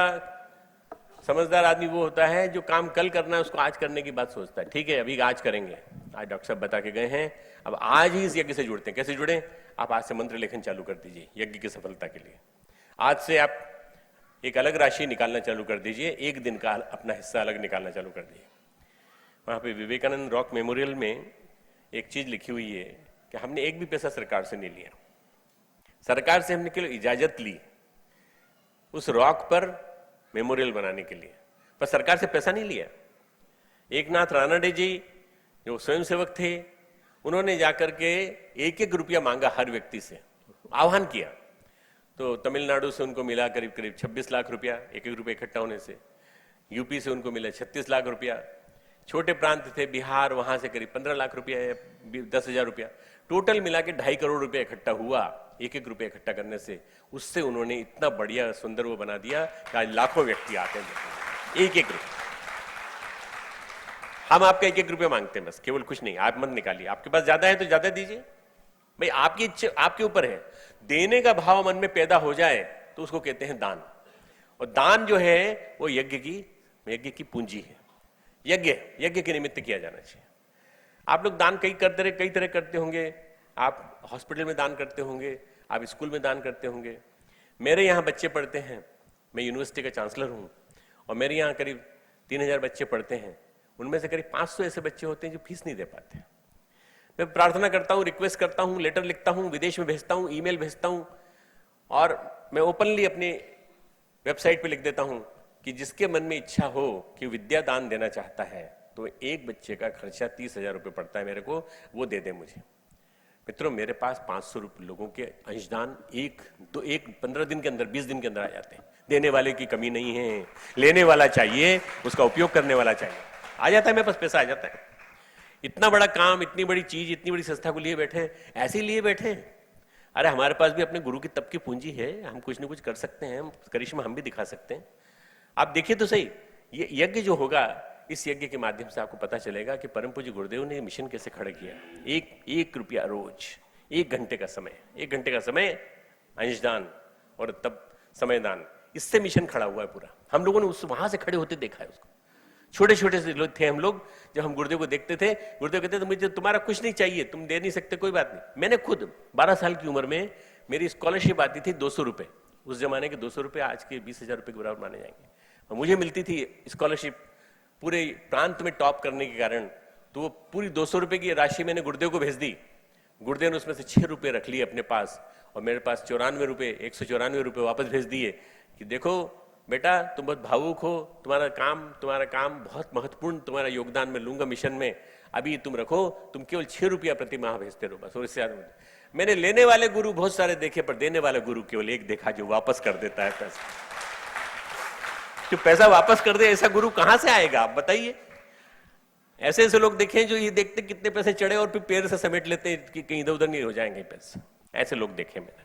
समझदार आदमी वो होता है जो काम कल करना है उसको आज करने की बात सोचता है। ठीक है, अभी आज करेंगे, आज डॉक्टर साहब बता के गए हैं, अब आज ही इस यज्ञ से जुड़ते हैं। कैसे जुड़े? आप आज से मंत्र लेखन चालू कर दीजिए यज्ञ की सफलता के लिए। आज से आप एक अलग राशि निकालना चालू कर दीजिए, एक दिन का अपना हिस्सा अलग निकालना चालू कर दीजिए। वहां पे विवेकानंद रॉक मेमोरियल में एक चीज लिखी हुई है कि हमने एक भी पैसा सरकार से नहीं लिया। सरकार से हमने केवल इजाजत ली उस रॉक पर मेमोरियल बनाने के लिए, पर सरकार से पैसा नहीं लिया। एकनाथ रानडे जी जो स्वयंसेवक थे, उन्होंने जाकर के 1-1 रुपया मांगा हर व्यक्ति से, आह्वान किया। तो तमिलनाडु से उनको मिला करीब 26 लाख रुपया, 1-1 रुपया इकट्ठा होने से। यूपी से उनको मिला 36 लाख रुपया। छोटे प्रांत थे बिहार, वहां से करीब 15 लाख रुपया या 10,000 रुपया। टोटल मिला के 2.5 करोड़ रुपया इकट्ठा हुआ 1-1 रुपया इकट्ठा करने से। उससे उन्होंने इतना बढ़िया सुंदर वो बना दिया कि आज लाखों व्यक्ति आते हैं 1-1 रुपया। हम आपका 1-1 रुपया मांगते हैं बस, केवल कुछ नहीं। आप मत निकालिए, आपके पास ज्यादा है तो ज्यादा दीजिए भाई, आपकी इच्छा आपके ऊपर है। देने का भाव मन में पैदा हो जाए तो उसको कहते हैं दान। और दान जो है वो यज्ञ की पूंजी है। यज्ञ के निमित्त किया जाना चाहिए। आप लोग दान कई तरह करते होंगे। आप हॉस्पिटल में दान करते होंगे, आप स्कूल में दान करते होंगे। मेरे यहाँ बच्चे पढ़ते हैं, मैं यूनिवर्सिटी का चांसलर हूँ, और मेरे यहाँ करीब 3000 बच्चे पढ़ते हैं। उनमें से करीब 500 ऐसे बच्चे होते हैं जो फीस नहीं दे पाते। मैं प्रार्थना करता हूँ, रिक्वेस्ट करता हूँ, लेटर लिखता हूँ, विदेश में भेजता हूँ, ईमेल भेजता हूँ, और मैं ओपनली अपनी वेबसाइट पे लिख देता हूँ कि जिसके मन में इच्छा हो कि विद्या दान देना चाहता है तो एक बच्चे का खर्चा 30,000 रुपये पड़ता है मेरे को, वो दे दे मुझे। मित्रों, मेरे पास 500 लोगों के अंशदान एक 15 दिन के अंदर, 20 दिन के अंदर आ जाते हैं। देने वाले की कमी नहीं है, लेने वाला चाहिए, उसका उपयोग करने वाला चाहिए। आ जाता है मेरे पास, पैसा आ जाता है। इतना बड़ा काम, इतनी बड़ी चीज, इतनी बड़ी संस्था को लिए बैठे, ऐसे ही लिए बैठे। अरे हमारे पास भी अपने गुरु की तप की पूंजी है, हम कुछ न कुछ कर सकते हैं, करिश्मा हम भी दिखा सकते हैं। आप देखिए तो सही, ये यज्ञ जो होगा, इस यज्ञ के माध्यम से आपको पता चलेगा कि परम पूज्य गुरुदेव ने मिशन कैसे खड़ा किया। 1 रुपया रोज, 1 घंटे का समय, 1 घंटे का समय अंशदान और तब समयदान, इससे मिशन खड़ा हुआ है पूरा। हम लोगों ने वहां से खड़े होते देखा है उसको। छोटे छोटे से लोग थे हम लोग। जब हम गुरुदेव को देखते थे, गुरुदेव कहते थे मुझे तुम्हारा कुछ नहीं चाहिए, तुम दे नहीं सकते, कोई बात नहीं। मैंने खुद 12 साल की उम्र में मेरी स्कॉलरशिप आती थी 200 रुपए। उस जमाने के 200 रुपए आज के 20,000 रुपए के बराबर माने जाएंगे। और मुझे मिलती थी स्कॉलरशिप पूरे प्रांत में टॉप करने के कारण। तो वो पूरी 200 रुपए की राशि मैंने गुरुदेव को भेज दी। गुरुदेव ने उसमें से 6 रुपए रख लिए अपने पास और मेरे पास 94 रुपए, 194 रुपए वापस भेज दिए कि देखो बेटा, तुम बहुत भावुक हो, तुम्हारा काम बहुत महत्वपूर्ण, तुम्हारा योगदान मैं लूंगा मिशन में, अभी तुम रखो, तुम केवल 6 रुपया प्रति माह भेजते रहो बस। और इससे मैंने लेने वाले गुरु बहुत सारे देखे, पर देने वाला गुरु केवल एक देखा जो वापस कर देता है पैसा। जो पैसा वापस कर दे ऐसा गुरु कहां से आएगा आप बताइए? ऐसे ऐसे लोग देखे जो ये देखते कितने पैसे चढ़े और फिर पैर से समेट लेते कि कहीं इधर उधर नहीं हो जाएंगे पैसे। ऐसे लोग देखे मैंने।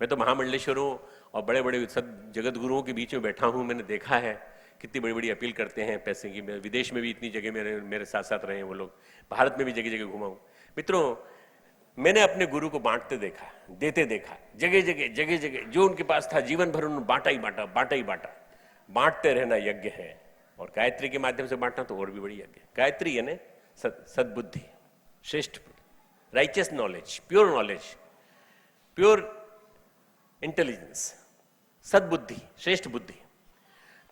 मैं तो महामंडलेश्वरों और बड़े बड़े जगत गुरुओं के बीच में बैठा हूं, मैंने देखा है कितनी बड़ी बड़ी अपील करते हैं पैसे की। विदेश में भी इतनी जगह मेरे साथ साथ रहे हैं वो लोग, भारत में भी जगह जगह घुमा हूं। मित्रों, मैंने अपने गुरु को बांटते देखा, देते देखा, जगह जगह जो उनके पास था जीवन भर उन्होंने बांटा ही बांटा। बांटते रहना यज्ञ है, और गायत्री के माध्यम से बांटना तो और भी बड़ी यज्ञ है। गायत्री यानी सद्बुद्धि, श्रेष्ठ, राइचियस नॉलेज, प्योर इंटेलिजेंस, सद्बुद्धि, श्रेष्ठ बुद्धि।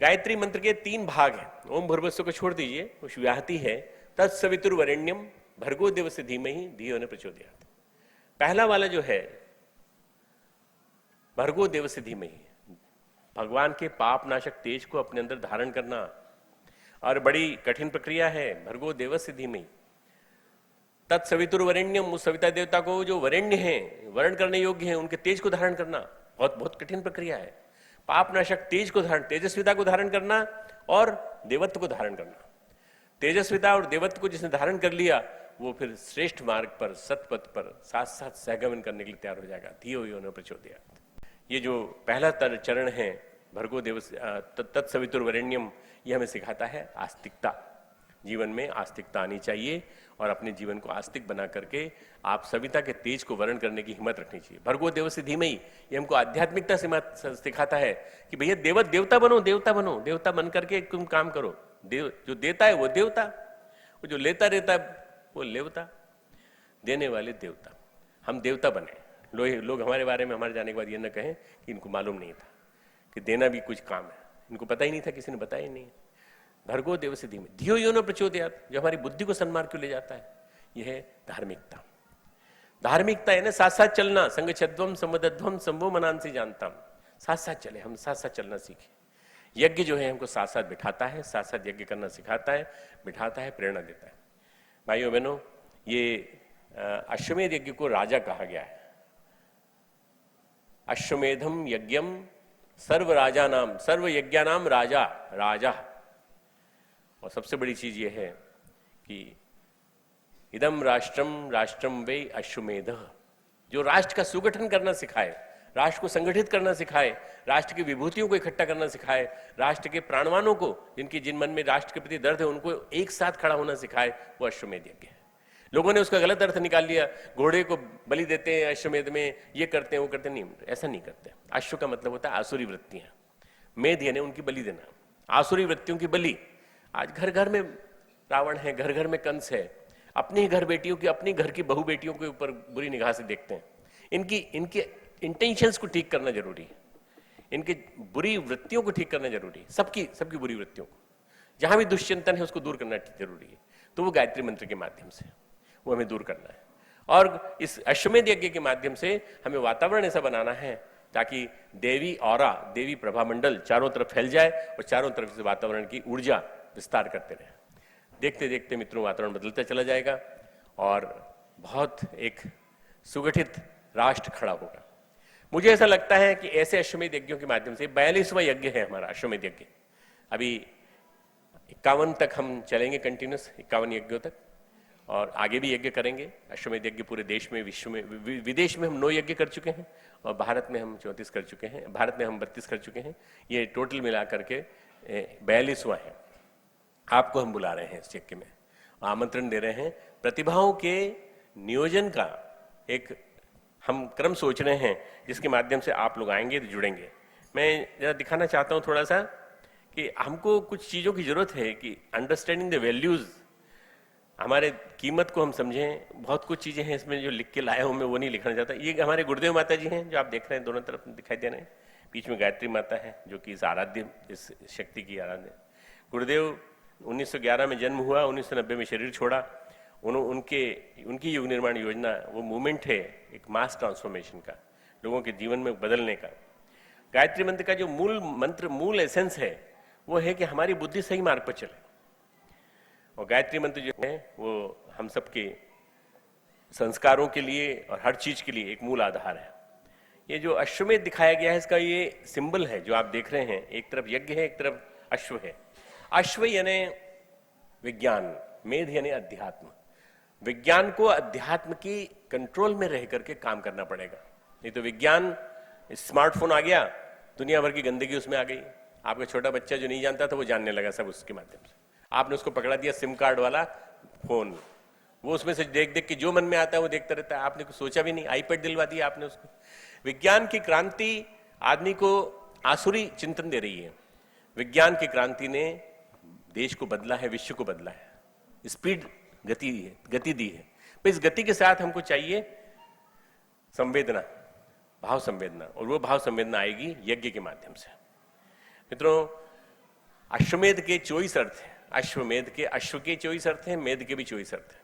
गायत्री मंत्र के 3 भाग हैं। ओम भूर्भुवस्सु को छोड़ दीजिए, वो व्याहति है, तत्सवितुर्वरेण्यम भर्गो देवस्य धीमहि धियो न प्रचोदयात्। पहला वाला जो है भर्गो देवस्य धीमहि, भगवान के पाप नाशक तेज को अपने अंदर धारण करना, और बड़ी कठिन प्रक्रिया है। भर्गो देवस्य धीमहि तत्सवितुर्वरेण्यम, उस सविता देवता को जो वरेण्य हैं, वर्ण करने योग्य हैं, उनके तेज को धारण करना बहुत बहुत कठिन प्रक्रिया है। पाप नाशक तेज को धारण, तेजस्विता को धारण करना और देवत्व को धारण करना। तेजस्विता और देवत्व को जिसने धारण कर लिया वो फिर श्रेष्ठ मार्ग पर, सतपथ पर साथ साथ सहगमन करने के लिए तैयार हो जाएगा। धियो यो न प्रचोदयात्। ये जो पहला चरण है भर्गो देवस्य तत्सवितुर्वरेण्यम, ये हमें सिखाता है आस्तिकता। जीवन में आस्तिकता आनी चाहिए और अपने जीवन को आस्तिक बना करके आप सविता के तेज को वर्ण करने की हिम्मत रखनी चाहिए। भर्गो देवस्य धीमहि, ये हमको आध्यात्मिकता से सिखाता है कि भैया देवता बनो, देवता बन करके तुम काम करो। जो देता है वो देवता, वो जो लेता रहता है वो लेवता, देने वाले देवता। हम देवता बने। लोग हमारे बारे में हमारे जाने के बाद ये न कहें कि इनको मालूम नहीं था कि देना भी कुछ काम है, इनको पता ही नहीं था, किसी ने बताया ही नहीं। भर्गो देवस्य धीमहि धियो यो न प्रचोदयात्, जो हमारी बुद्धि को सन्मार्ग को ले जाता है, यह है धार्मिकता। धार्मिकता है ना साथ साथ चलना, संग छद्वम संवदध्वम संभो मनांसी जानता। साथ साथ चले, हम साथ साथ चलना सीखें। यज्ञ जो है हमको साथ साथ बिठाता है, साथ साथ यज्ञ करना सिखाता है, बिठाता है, प्रेरणा देता है। भाइयों बहनों, ये अश्वमेध यज्ञ को राजा कहा गया है। अश्वमेधम यज्ञम सर्व राजा नाम, सर्व यज्ञा नाम राजा। और सबसे बड़ी चीज यह है कि इदम राष्ट्रम वे अश्वमेध, जो राष्ट्र का सुगठन करना सिखाए, राष्ट्र को संगठित करना सिखाए, राष्ट्र की विभूतियों को इकट्ठा करना सिखाए, राष्ट्र के प्राणवानों को, जिन मन में राष्ट्र के प्रति दर्द है, उनको एक साथ खड़ा होना सिखाए, वो अश्वमेध यज्ञ है। लोगों ने उसका गलत अर्थ निकाल लिया, घोड़े को बलि देते हैं अश्वमेध में, ये करते हैं वो करते हैं। नहीं, ऐसा नहीं करते। अश्व का मतलब होता है आसुरी वृत्तियां, मेध यानी उनकी बलि देना, आसुरी वृत्तियों की बलि। आज घर घर में रावण है, घर घर में कंस है, अपनी ही घर बेटियों की, अपनी घर की बहू बेटियों के ऊपर बुरी निगाह से देखते हैं। इनके इंटेंशंस को ठीक करना जरूरी है, इनके बुरी वृत्तियों को ठीक करना जरूरी है, सबकी बुरी वृत्तियों को, जहां भी दुष्चिंतन है उसको दूर करना जरूरी है। तो वो गायत्री मंत्र के माध्यम से वो हमें दूर करना है, और इस अश्वमेध यज्ञ के माध्यम से हमें वातावरण ऐसा बनाना है ताकि देवी ऑरा, देवी प्रभामंडल चारों तरफ फैल जाए और चारों तरफ से वातावरण की ऊर्जा विस्तार करते रहे। देखते देखते मित्रों वातावरण बदलता चला जाएगा और बहुत एक सुगठित राष्ट्र खड़ा होगा। मुझे ऐसा लगता है कि ऐसे अश्वमेध यज्ञों के माध्यम से 42वां यज्ञ है हमारा अश्वमेध यज्ञ। अभी 51 तक हम चलेंगे कंटिन्यूस, 51 यज्ञों तक, और आगे भी यज्ञ करेंगे। अश्वमेध यज्ञ पूरे देश में, विश्व में, विदेश में हम 9 यज्ञ कर चुके हैं और भारत में हम 34 कर चुके हैं, भारत में हम 32 कर चुके हैं। ये टोटल मिला करके 42वां है। आपको हम बुला रहे हैं इस यज्ञ में, आमंत्रण दे रहे हैं। प्रतिभाओं के नियोजन का एक हम क्रम सोच रहे हैं जिसके माध्यम से आप लोग आएंगे तो जुड़ेंगे। मैं जरा दिखाना चाहता हूं थोड़ा सा कि हमको कुछ चीजों की जरूरत है कि अंडरस्टैंडिंग द वैल्यूज, हमारे कीमत को हम समझें। बहुत कुछ चीजें हैं इसमें जो लिख के लाया हूं मैं, वो नहीं लिखना चाहता। ये हमारे गुरुदेव माता जी हैं जो आप देख रहे हैं, दोनों तरफ दिखाई दे रहे हैं। बीच में गायत्री माता है जो कि इस आराध्य, इस शक्ति की आराध्य। गुरुदेव 1911 में जन्म हुआ, 1990 में शरीर छोड़ा। उनकी युग निर्माण योजना वो मूवमेंट है एक मास ट्रांसफॉर्मेशन का, लोगों के जीवन में बदलने का। गायत्री मंत्र का जो मूल मंत्र, मूल एसेंस है, वो है कि हमारी बुद्धि सही मार्ग पर चले। और गायत्री मंत्र जो है वो हम सबके संस्कारों के लिए और हर चीज के लिए एक मूल आधार है। ये जो अश्वमेध दिखाया गया है, इसका ये सिंबल है जो आप देख रहे हैं। एक तरफ यज्ञ है, एक तरफ अश्व है। अश्व यानी विज्ञान, मेध यानी अध्यात्म। विज्ञान को अध्यात्म की कंट्रोल में रह करके काम करना पड़ेगा, नहीं तो विज्ञान, स्मार्टफोन आ गया, दुनिया भर की गंदगी उसमें आ गई। आपका छोटा बच्चा जो नहीं जानता था वो जानने लगा सब उसके माध्यम से। आपने उसको पकड़ा दिया सिम कार्ड वाला फोन, वो उसमें से देख देख के जो मन में आता है वो देखता रहता है। आपने कुछ सोचा भी नहीं, आईपैड दिलवा दिया आपने उसको। विज्ञान की क्रांति आदमी को आसुरी चिंतन दे रही है। विज्ञान की क्रांति ने देश को बदला है, विश्व को बदला है, स्पीड गति दी है। तो इस गति के साथ हमको चाहिए संवेदना, भाव संवेदना, और वो भाव संवेदना आएगी यज्ञ के माध्यम से। मित्रों, अश्वमेध के 24 अर्थ हैं। अश्वमेध के, अश्व के 24 अर्थ हैं, मेध के भी 24 अर्थ हैं।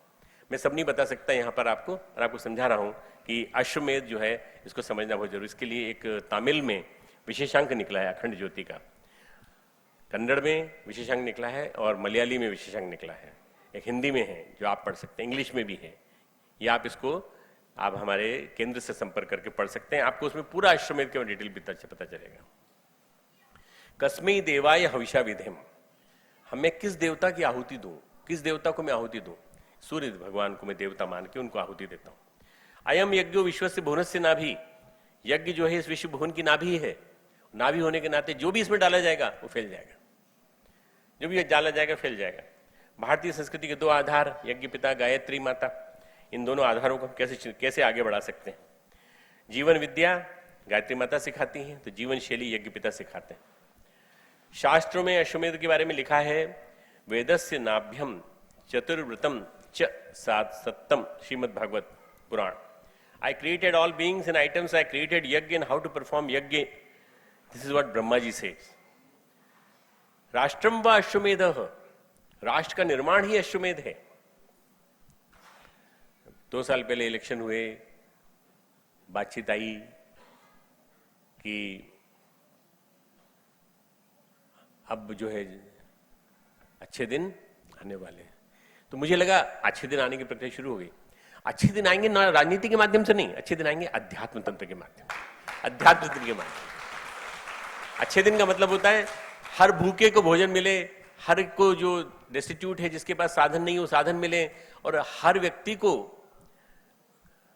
मैं सब नहीं बता सकता यहाँ पर आपको, और आपको समझा रहा हूं कि अश्वमेध जो है इसको समझना बहुत जरूरी। इसके लिए एक तमिल में विशेषांक निकला है अखंड ज्योति का, कन्नड़ में विशेषांक निकला है और मलयाली में विशेषांक निकला है, एक हिंदी में है जो आप पढ़ सकते हैं, इंग्लिश में भी है। या आप इसको आप हमारे केंद्र से संपर्क करके पढ़ सकते हैं, आपको उसमें पूरा अश्वमेध के डिटेल भी पता चलेगा। कस्मै देवाय हविषा विधेम, हमें किस देवता की आहुति दूं, किस देवता को मैं आहुति दूं? सूर्य भगवान को मैं देवता मान के उनको आहुति देता हूं। अयम यज्ञो विश्वस्य भुवनस्य नाभि, यज्ञ जो है इस विश्व भुवन की नाभि है। नाभि होने के नाते जो भी इसमें डाला जाएगा वो फैल जाएगा, जो भी डाला जाएगा फैल जाएगा। भारतीय संस्कृति के दो आधार, यज्ञ पिता, गायत्री माता, इन दोनों आधारों को कैसे आगे बढ़ा सकते हैं? जीवन विद्या गायत्री माता सिखाती हैं, तो जीवन शैली यज्ञ पिता सिखाते हैं। शास्त्रों में अश्वमेध के बारे में लिखा है, वेदस्य नाभ्यम चतुर्व्रतम च सत्तम, Shrimad Bhagwat Puran. I created all beings and items, I created yagya and how to perform yagya, this is what Brahma ji says. राष्ट्रम व अश्वमेध, राष्ट्र का निर्माण ही अश्वमेध है। 2 साल पहले इलेक्शन हुए, बातचीत आई कि अब जो है अच्छे दिन आने वाले हैं, तो मुझे लगा अच्छे दिन आने की प्रक्रिया शुरू हो गई। अच्छे दिन आएंगे ना राजनीति के माध्यम से नहीं, अच्छे दिन आएंगे अध्यात्म तंत्र के माध्यम से, अध्यात्म तंत्र के माध्यम। अच्छे दिन का मतलब होता है हर भूखे को भोजन मिले, हर को जो डेस्टिट्यूट है, जिसके पास साधन नहीं हो साधन मिले, और हर व्यक्ति को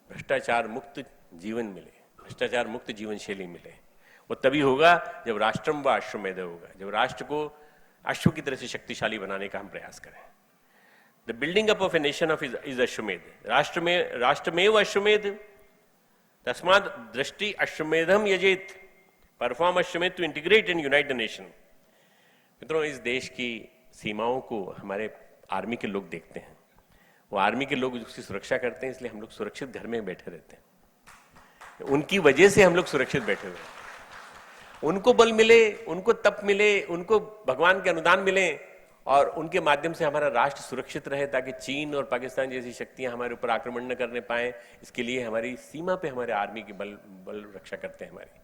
भ्रष्टाचार मुक्त जीवन मिले, भ्रष्टाचार मुक्त जीवन शैली मिले। वो तभी होगा जब राष्ट्रम व अश्वमेध होगा, जब राष्ट्र को अश्व की तरह से शक्तिशाली बनाने का हम प्रयास करें। The building up of a nation of is Ashvamedha, राष्ट्र में व अश्वमेध, तस्मात् दृष्टि अश्वमेधम यजेत, perform Ashvamedha to integrate and unite the nation. मित्रों, इस देश की सीमाओं को हमारे आर्मी के लोग देखते हैं, वो आर्मी के लोग उसकी सुरक्षा करते हैं, इसलिए हम लोग सुरक्षित घर में बैठे रहते हैं। उनकी वजह से हम लोग सुरक्षित बैठे हुए हैं। उनको बल मिले, उनको तप मिले, उनको भगवान के अनुदान मिले, और उनके माध्यम से हमारा राष्ट्र सुरक्षित रहे, ताकि चीन और पाकिस्तान जैसी शक्तियां हमारे ऊपर आक्रमण न करने पाए। इसके लिए हमारी सीमा पे हमारे आर्मी की बल रक्षा करते हैं हमारी।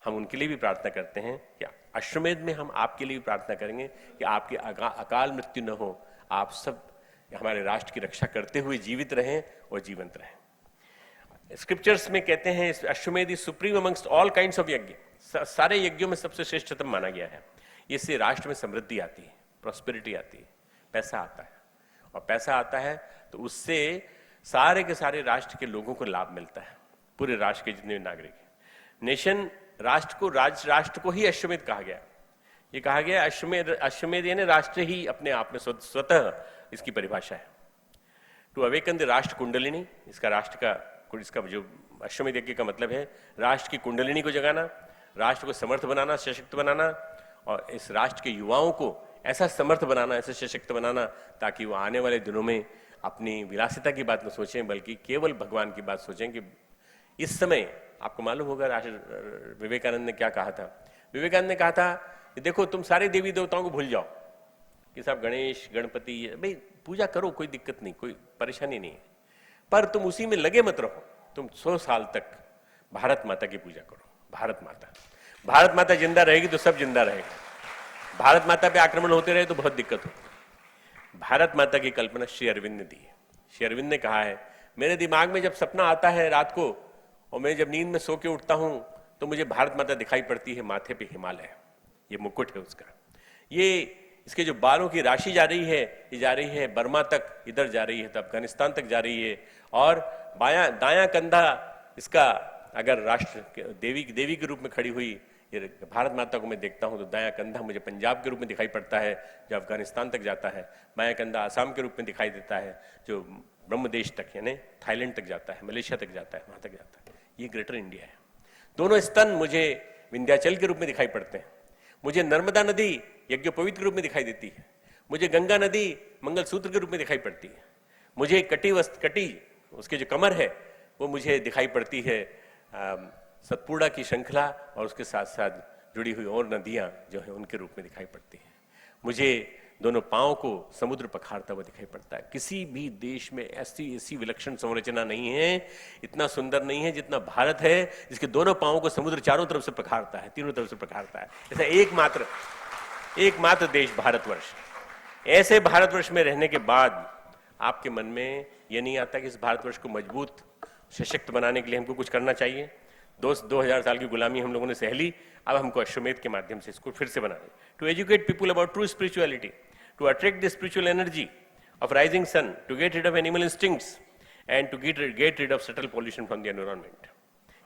हम उनके लिए भी प्रार्थना करते हैं कि अश्वमेध में हम आपके लिए भी प्रार्थना करेंगे कि आपकी अकाल मृत्यु न हो, आप सब हमारे राष्ट्र की रक्षा करते हुए जीवित रहें और जीवंत रहें। स्क्रिप्चर्स में कहते हैं अश्वमेध is supreme amongst all kinds of यज्ञ, सारे यज्ञों में सबसे श्रेष्ठतम माना गया है। इससे राष्ट्र में समृद्धि आती है, प्रॉस्पेरिटी आती है, पैसा आता है, और पैसा आता है तो उससे सारे के सारे राष्ट्र के लोगों को लाभ मिलता है, पूरे राष्ट्र के जितने नागरिक हैं। नेशन, राष्ट्र को ही अश्वमेध कहा गया। ये कहा गया अश्वमेध यानी राष्ट्र ही अपने आप में स्वतः, इसकी परिभाषा है। टू अवेकन द राष्ट्र कुंडलिनी, इसका जो अश्वमेध यज्ञ का मतलब है, राष्ट्र की कुंडलिनी को जगाना, राष्ट्र को समर्थ बनाना, सशक्त बनाना, और इस राष्ट्र के युवाओं को ऐसा समर्थ बनाना, ऐसा सशक्त बनाना, ताकि वो आने वाले दिनों में अपनी विलासिता की बात न सोचें बल्कि केवल भगवान की बात सोचें। कि इस समय आपको मालूम होगा विवेकानंद ने क्या कहा था। विवेकानंद ने कहा था कि देखो तुम सारे देवी देवताओं को भूल जाओ, कि साहब गणेश गणपति भाई पूजा करो, कोई दिक्कत नहीं, कोई परेशानी नहीं है, पर तुम उसी में लगे मत रहो। तुम 100 साल तक भारत माता की पूजा करो। भारत माता जिंदा रहेगी तो सब जिंदा रहेगा। भारत माता पे आक्रमण होते रहे तो बहुत दिक्कत होगी। भारत माता की कल्पना श्री अरविंद ने दी है। श्री अरविंद ने कहा है, मेरे दिमाग में जब सपना आता है रात को और मैं जब नींद में सो के उठता हूं तो मुझे भारत माता दिखाई पड़ती है, माथे पे हिमालय, ये मुकुट है उसका, ये इसके जो बालों की राशि जा रही है, ये जा रही है बर्मा तक, इधर जा रही है तो अफगानिस्तान तक जा रही है, और दायां कंधा इसका अगर राष्ट्र देवी के रूप में खड़ी हुई ये भारत माता को मैं देखता हूं तो दायां कंधा मुझे पंजाब के रूप में दिखाई पड़ता है जो अफगानिस्तान तक जाता है, बायां कंधा आसाम के रूप में दिखाई देता है जो ब्रह्म देश तक यानी थाईलैंड तक जाता है, मलेशिया तक जाता है, वहां तक जाता है। ये ग्रेटर इंडिया है। दोनों स्तन मुझे विंध्याचल के रूप में दिखाई पड़ते हैं, मुझे नर्मदा नदी यज्ञोपवीत के रूप में दिखाई देती है, मुझे गंगा नदी मंगलसूत्र के रूप में दिखाई पड़ती है, मुझे कटी उसके जो कमर है वो मुझे दिखाई पड़ती है सतपुड़ा की श्रृंखला और उसके साथ साथ जुड़ी हुई और नदियां जो है उनके रूप में दिखाई पड़ती हैं। मुझे दोनों पांव को समुद्र पखारता हुआ दिखाई पड़ता है। किसी भी देश में ऐसी विलक्षण संरचना नहीं है, इतना सुंदर नहीं है जितना भारत है, जिसके दोनों पांवों को समुद्र चारों तरफ से पखारता है, तीनों तरफ से पखारता है। ऐसा एकमात्र देश भारतवर्ष। ऐसे भारतवर्ष में रहने के बाद आपके मन में यह नहीं आता कि इस भारतवर्ष को मजबूत सशक्त बनाने के लिए हमको कुछ करना चाहिए। 2000 साल की गुलामी हम लोगों ने सह ली, अब हमको अश्वमेध के माध्यम से इसको फिर से बनाना। To educate people about true spirituality, to attract the spiritual energy of rising sun, to get rid of animal instincts and to get rid of subtle pollution from the environment.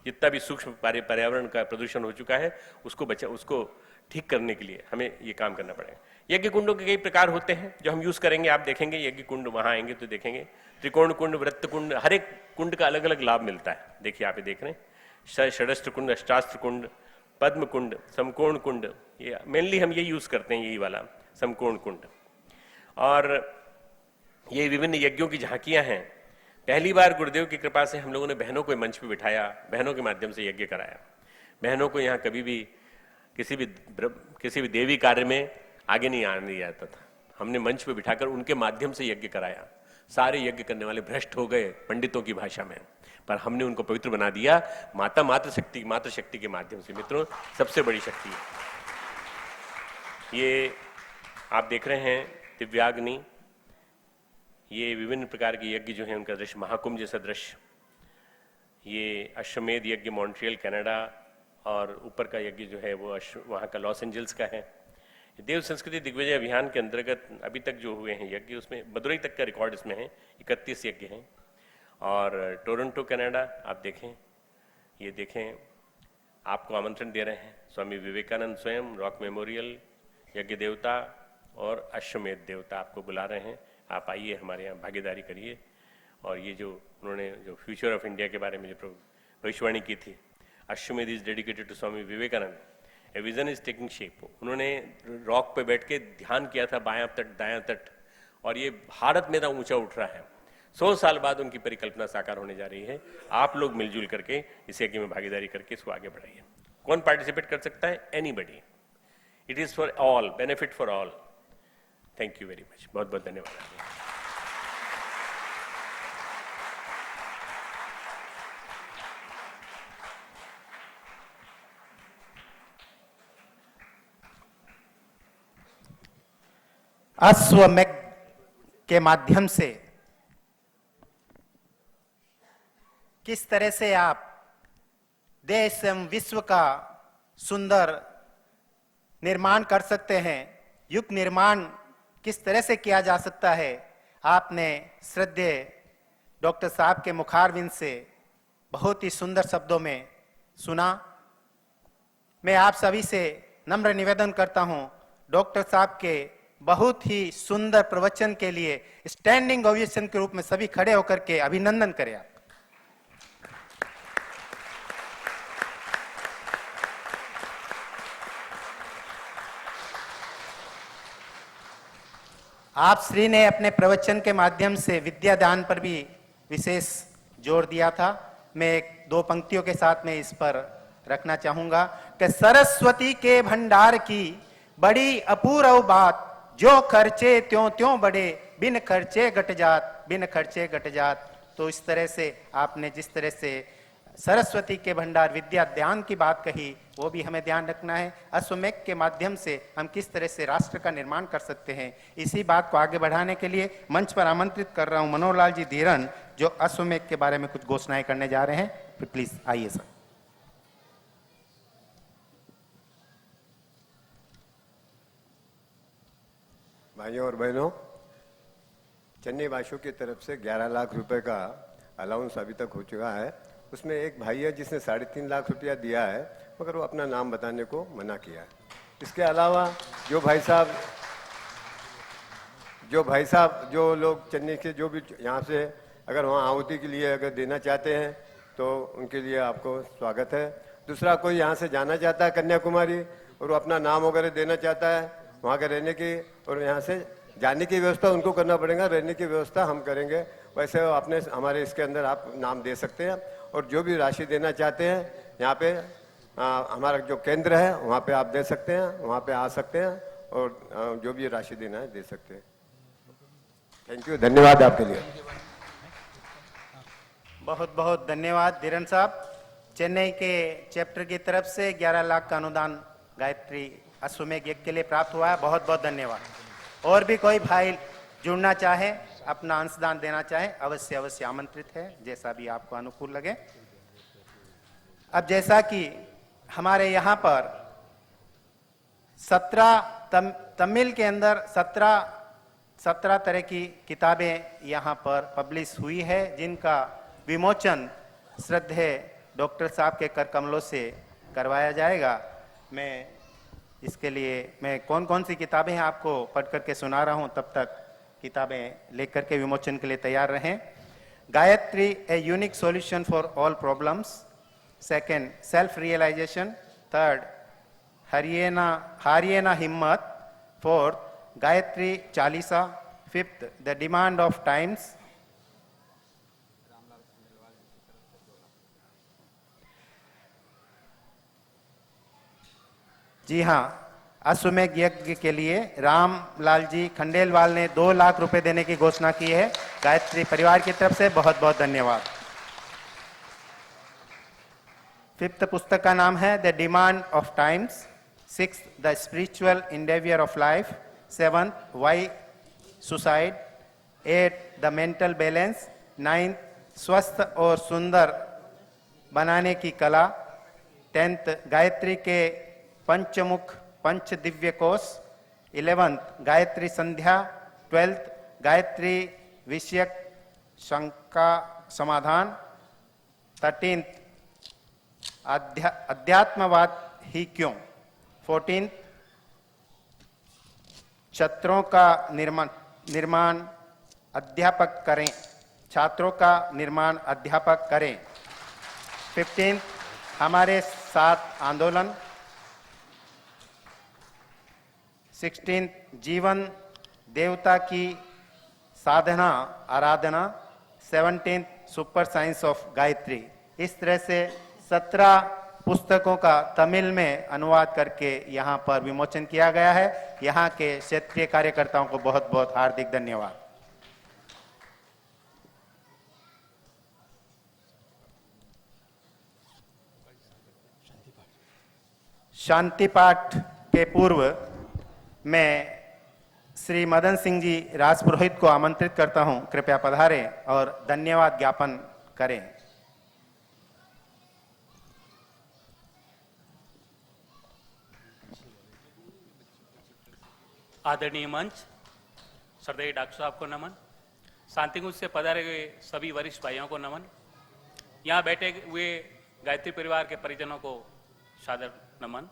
जितना भी सूक्ष्म पर्यावरण का प्रदूषण हो चुका है उसको ठीक करने के लिए हमें ये काम करना पड़ेगा। यज्ञ कुंडों के कई प्रकार होते हैं जो हम यूज करेंगे, आप देखेंगे यज्ञ कुंड वहां आएंगे तो देखेंगे, त्रिकोण कुंड, वृत्त कुंड, हर एक कुंड का अलग अलग लाभ मिलता है। देखिए आप ये देख रहे हैं, षडस्त्र कुंड, अष्टास्त्र कुंड, पद्म कुंड, समकोण कुंड, ये मेनली हम ये यूज करते हैं, यही वाला समकोण कुंड। और ये विभिन्न यज्ञों की झांकियां हैं। पहली बार गुरुदेव की कृपा से हम लोगों ने बहनों को मंच पे बिठाया, बहनों के माध्यम से यज्ञ कराया। बहनों को यहाँ कभी भी किसी भी देवी कार्य में आगे नहीं आने दिया जाता था। हमने मंच पे बिठाकर उनके माध्यम से यज्ञ कराया। सारे यज्ञ करने वाले भ्रष्ट हो गए पंडितों की भाषा में, पर हमने उनको पवित्र बना दिया मातृ शक्ति के माध्यम से। मित्रों, सबसे बड़ी शक्ति है ये आप देख रहे हैं दिव्याग्नि, ये विभिन्न प्रकार के यज्ञ जो है उनका दृश्य, महाकुंभ जैसा दृश्य, ये अश्वमेध यज्ञ मॉन्ट्रियल कनाडा, और ऊपर का यज्ञ जो है वो वहाँ का लॉस एंजल्स का है। देव संस्कृति दिग्विजय अभियान के अंतर्गत अभी तक जो हुए हैं यज्ञ, उसमें मदुरई तक का रिकॉर्ड इसमें है, 31 यज्ञ हैं। और टोरंटो कनाडा आप देखें, ये देखें, आपको आमंत्रण दे रहे हैं स्वामी विवेकानंद स्वयं, रॉक मेमोरियल, यज्ञ देवता और अश्वमेध देवता आपको बुला रहे हैं। आप आइए, हमारे यहाँ भागीदारी करिए। और ये जो उन्होंने जो फ्यूचर ऑफ इंडिया के बारे में जो भविष्यवाणी की थी, Ashvamedha is dedicated to Swami Vivekananda, a vision is taking shape. उन्होंने रॉक पे बैठ के ध्यान किया था, बायां तट दायां तट, और ये भारत में ऊंचा उठ रहा है। 100 साल बाद उनकी परिकल्पना साकार होने जा रही है। आप लोग मिलजुल करके इस यज्ञ में भागीदारी करके इसको आगे बढ़ाइए। कौन पार्टिसिपेट कर सकता है? Anybody. It is for all, benefit for all. Thank you very much, बहुत बहुत धन्यवाद।
अश्वमेध के माध्यम से किस तरह से आप देश एवं विश्व का सुंदर निर्माण कर सकते हैं, युग निर्माण किस तरह से किया जा सकता है, आपने श्रद्धेय डॉक्टर साहब के मुखारविंद से बहुत ही सुंदर शब्दों में सुना। मैं आप सभी से नम्र निवेदन करता हूं, डॉक्टर साहब के बहुत ही सुंदर प्रवचन के लिए स्टैंडिंग ओवेशन के रूप में सभी खड़े होकर के अभिनंदन करें आप। आप श्री ने अपने प्रवचन के माध्यम से विद्यादान पर भी विशेष जोर दिया था। मैं एक दो पंक्तियों के साथ में इस पर रखना चाहूंगा कि सरस्वती के भंडार की बड़ी अपूर्व बात, जो खर्चे त्यों त्यों बढ़े, बिन खर्चे घट जात, बिन खर्चे घट जात। तो इस तरह से आपने जिस तरह से सरस्वती के भंडार विद्या दान की बात कही, वो भी हमें ध्यान रखना है। अश्वमेघ के माध्यम से हम किस तरह से राष्ट्र का निर्माण कर सकते हैं, इसी बात को आगे बढ़ाने के लिए मंच पर आमंत्रित कर रहा हूं मनोहर लाल जी धीरन, जो अश्वमेघ के बारे में कुछ घोषणाएं करने जा रहे हैं। प्लीज आइए सर।
भाइयों और बहनों, चेन्नई वासियों की तरफ से 11 लाख रुपए का अलाउंस अभी तक हो चुका है। उसमें एक भाई है जिसने 3.5 लाख रुपया दिया है, मगर वो अपना नाम बताने को मना किया है। इसके अलावा जो भाई साहब जो लोग चेन्नई के जो भी यहाँ से अगर वहाँ आहुति के लिए अगर देना चाहते हैं तो उनके लिए आपको स्वागत है। दूसरा, कोई यहाँ से जाना चाहता है कन्याकुमारी और वो अपना नाम वगैरह देना चाहता है, वहाँ के रहने की और यहाँ से जाने की व्यवस्था उनको करना पड़ेगा, रहने की व्यवस्था हम करेंगे। वैसे अपने हमारे इसके अंदर आप नाम दे सकते हैं और जो भी राशि देना चाहते हैं यहाँ पे हमारा जो केंद्र है वहाँ पे आप दे सकते हैं, वहाँ पे आ सकते हैं और जो भी राशि देना है दे सकते हैं। थैंक यू, धन्यवाद आपके लिए।
बहुत बहुत धन्यवाद धीरन साहब। चेन्नई के चैप्टर की तरफ से 11 लाख का अनुदान गायत्री अश्वमेघ यज्ञ के लिए प्राप्त हुआ है। बहुत बहुत धन्यवाद। और भी कोई भाई जुड़ना चाहे, अपना अंशदान देना चाहे, अवश्य अवश्य आमंत्रित है, जैसा भी आपको अनुकूल लगे। अब जैसा कि हमारे यहाँ पर 17 तमिल के अंदर 17 तरह की किताबें यहाँ पर पब्लिश हुई है, जिनका विमोचन श्रद्धेय डॉक्टर साहब के कर कमलों से करवाया जाएगा। मैं इसके लिए मैं कौन कौन सी किताबें हैं आपको पढ़ करके सुना रहा हूं, तब तक किताबें लेकर के विमोचन के लिए तैयार रहें। Gayatri a unique solution for all problems, second self realization, third Hariye Himmat, fourth Gayatri Chalisa, fifth the demand of times, जी हाँ, अश्वमेघ यज्ञ के लिए रामलाल जी खंडेलवाल ने 2 लाख रुपए देने की घोषणा की है गायत्री परिवार की तरफ से। बहुत बहुत धन्यवाद। फिफ्थ पुस्तक का नाम है the demand of times, six the spiritual endeavour of life, seventh why suicide, eight the mental balance, ninth स्वस्थ और सुंदर बनाने की कला, 10th गायत्री के पंचमुख पंच दिव्य कोश, 11th गायत्री संध्या, 12th गायत्री विषयक शंका समाधान, 13th अध्यात्मवाद ही क्यों, 14th छात्रों का निर्माण अध्यापक करें, छात्रों का निर्माण अध्यापक करें, 15th हमारे साथ आंदोलन, 16th जीवन देवता की साधना आराधना, 17th super science of Gayatri. इस तरह से 17 पुस्तकों का तमिल में अनुवाद करके यहाँ पर विमोचन किया गया है। यहाँ के क्षेत्रीय कार्यकर्ताओं को बहुत बहुत हार्दिक धन्यवाद। शांति पाठ के पूर्व मैं श्री मदन सिंह जी राजपुरोहित को आमंत्रित करता हूं, कृपया पधारें और धन्यवाद ज्ञापन करें।
आदरणीय मंच, श्रद्धेय डॉक्टर साहब को नमन, शांतिकुंज से पधारे हुए सभी वरिष्ठ भाइयों को नमन, यहाँ बैठे हुए गायत्री परिवार के परिजनों को सादर नमन।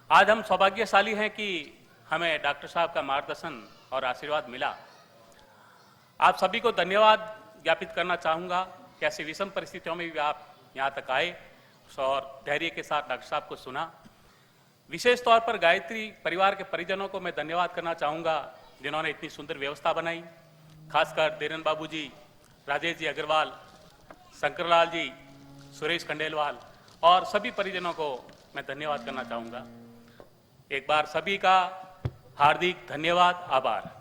आज हम सौभाग्यशाली हैं कि हमें डॉक्टर साहब का मार्गदर्शन और आशीर्वाद मिला। आप सभी को धन्यवाद ज्ञापित करना चाहूँगा कि ऐसी विषम परिस्थितियों में भी आप यहाँ तक आए और धैर्य के साथ डॉक्टर साहब को सुना। विशेष तौर पर गायत्री परिवार के परिजनों को मैं धन्यवाद करना चाहूँगा जिन्होंने इतनी सुंदर व्यवस्था बनाई, खासकर देरन बाबू जी, राजेश जी अग्रवाल, शंकरलाल जी, सुरेश खंडेलवाल और सभी परिजनों को मैं धन्यवाद करना चाहूँगा। एक बार सभी का हार्दिक धन्यवाद, आभार।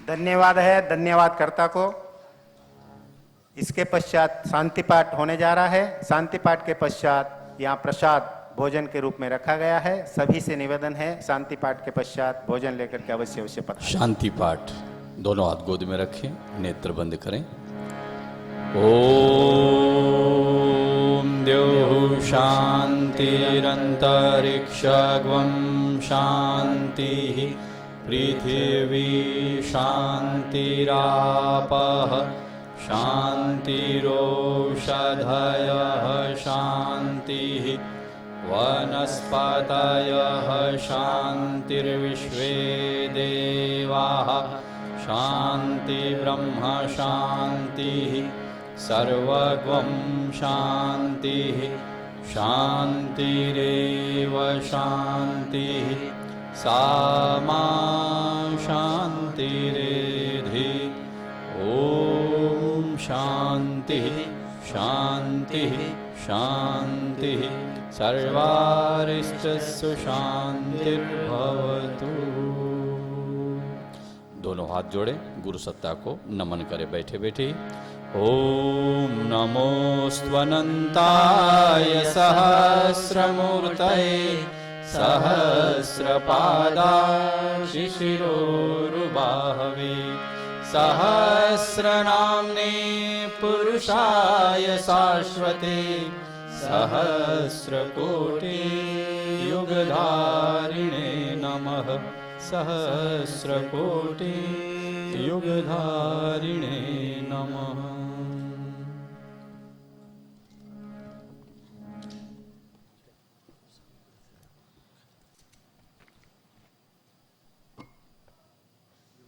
धन्यवाद है धन्यवाद कर्ता को। इसके पश्चात शांति पाठ होने जा रहा है। शांति पाठ के पश्चात यहाँ प्रसाद भोजन के रूप में रखा गया है। सभी से निवेदन है शांति पाठ के पश्चात भोजन लेकर के अवश्य पधारें।
शांति पाठ, दोनों हाथ गोद में रखें, नेत्र बंद करें। ओम द्यौः शान्तिरन्तरिक्षगं शान्तिः, पृथिवी शान्तिरापः शान्तिरोषधयः शान्तिः, वनस्पतयः शान्तिर्विश्वे देवाः शान्ति ब्रह्म शान्तिः, सर्वगं शान्तिः शान्तिरेव शान्तिः, सामा शान्तिरेधि। ॐ शान्तिः शान्तिः शान्तिः, सर्वारिष्टस्य शान्तिर्भवतु। दोनों हाथ जोड़े, गुरु सत्ता को नमन करे बैठे बैठे। ओम नमोऽस्त्वनन्ताय सहस्रमूर्तये, सहस्रपादाय शिरोरुबाहवे, सहस्रनाम्ने पुरुषाय शाश्वते, सहस्रकोटि युगधारिणे नमः, सहस्रकोटि युगधारिणे नमः।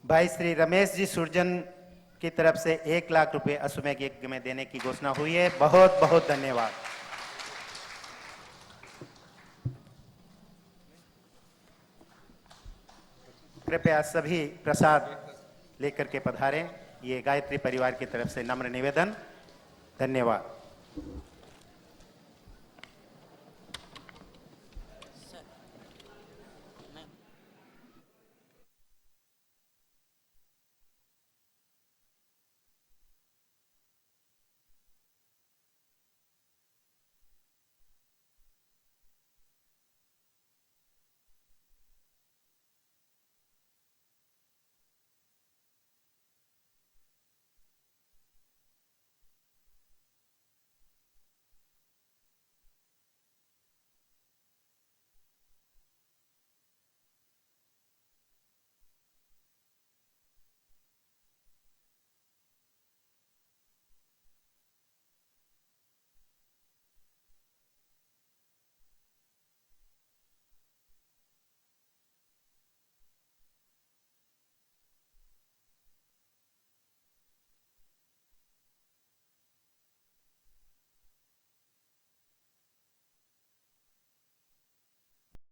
भाई श्री रमेश जी सुरजन की तरफ से 1 लाख रुपए अश्वमेध यज्ञ में देने की घोषणा हुई है। बहुत बहुत धन्यवाद। कृपया सभी प्रसाद लेकर के पधारें। ये गायत्री परिवार की तरफ से नम्र निवेदन। धन्यवाद।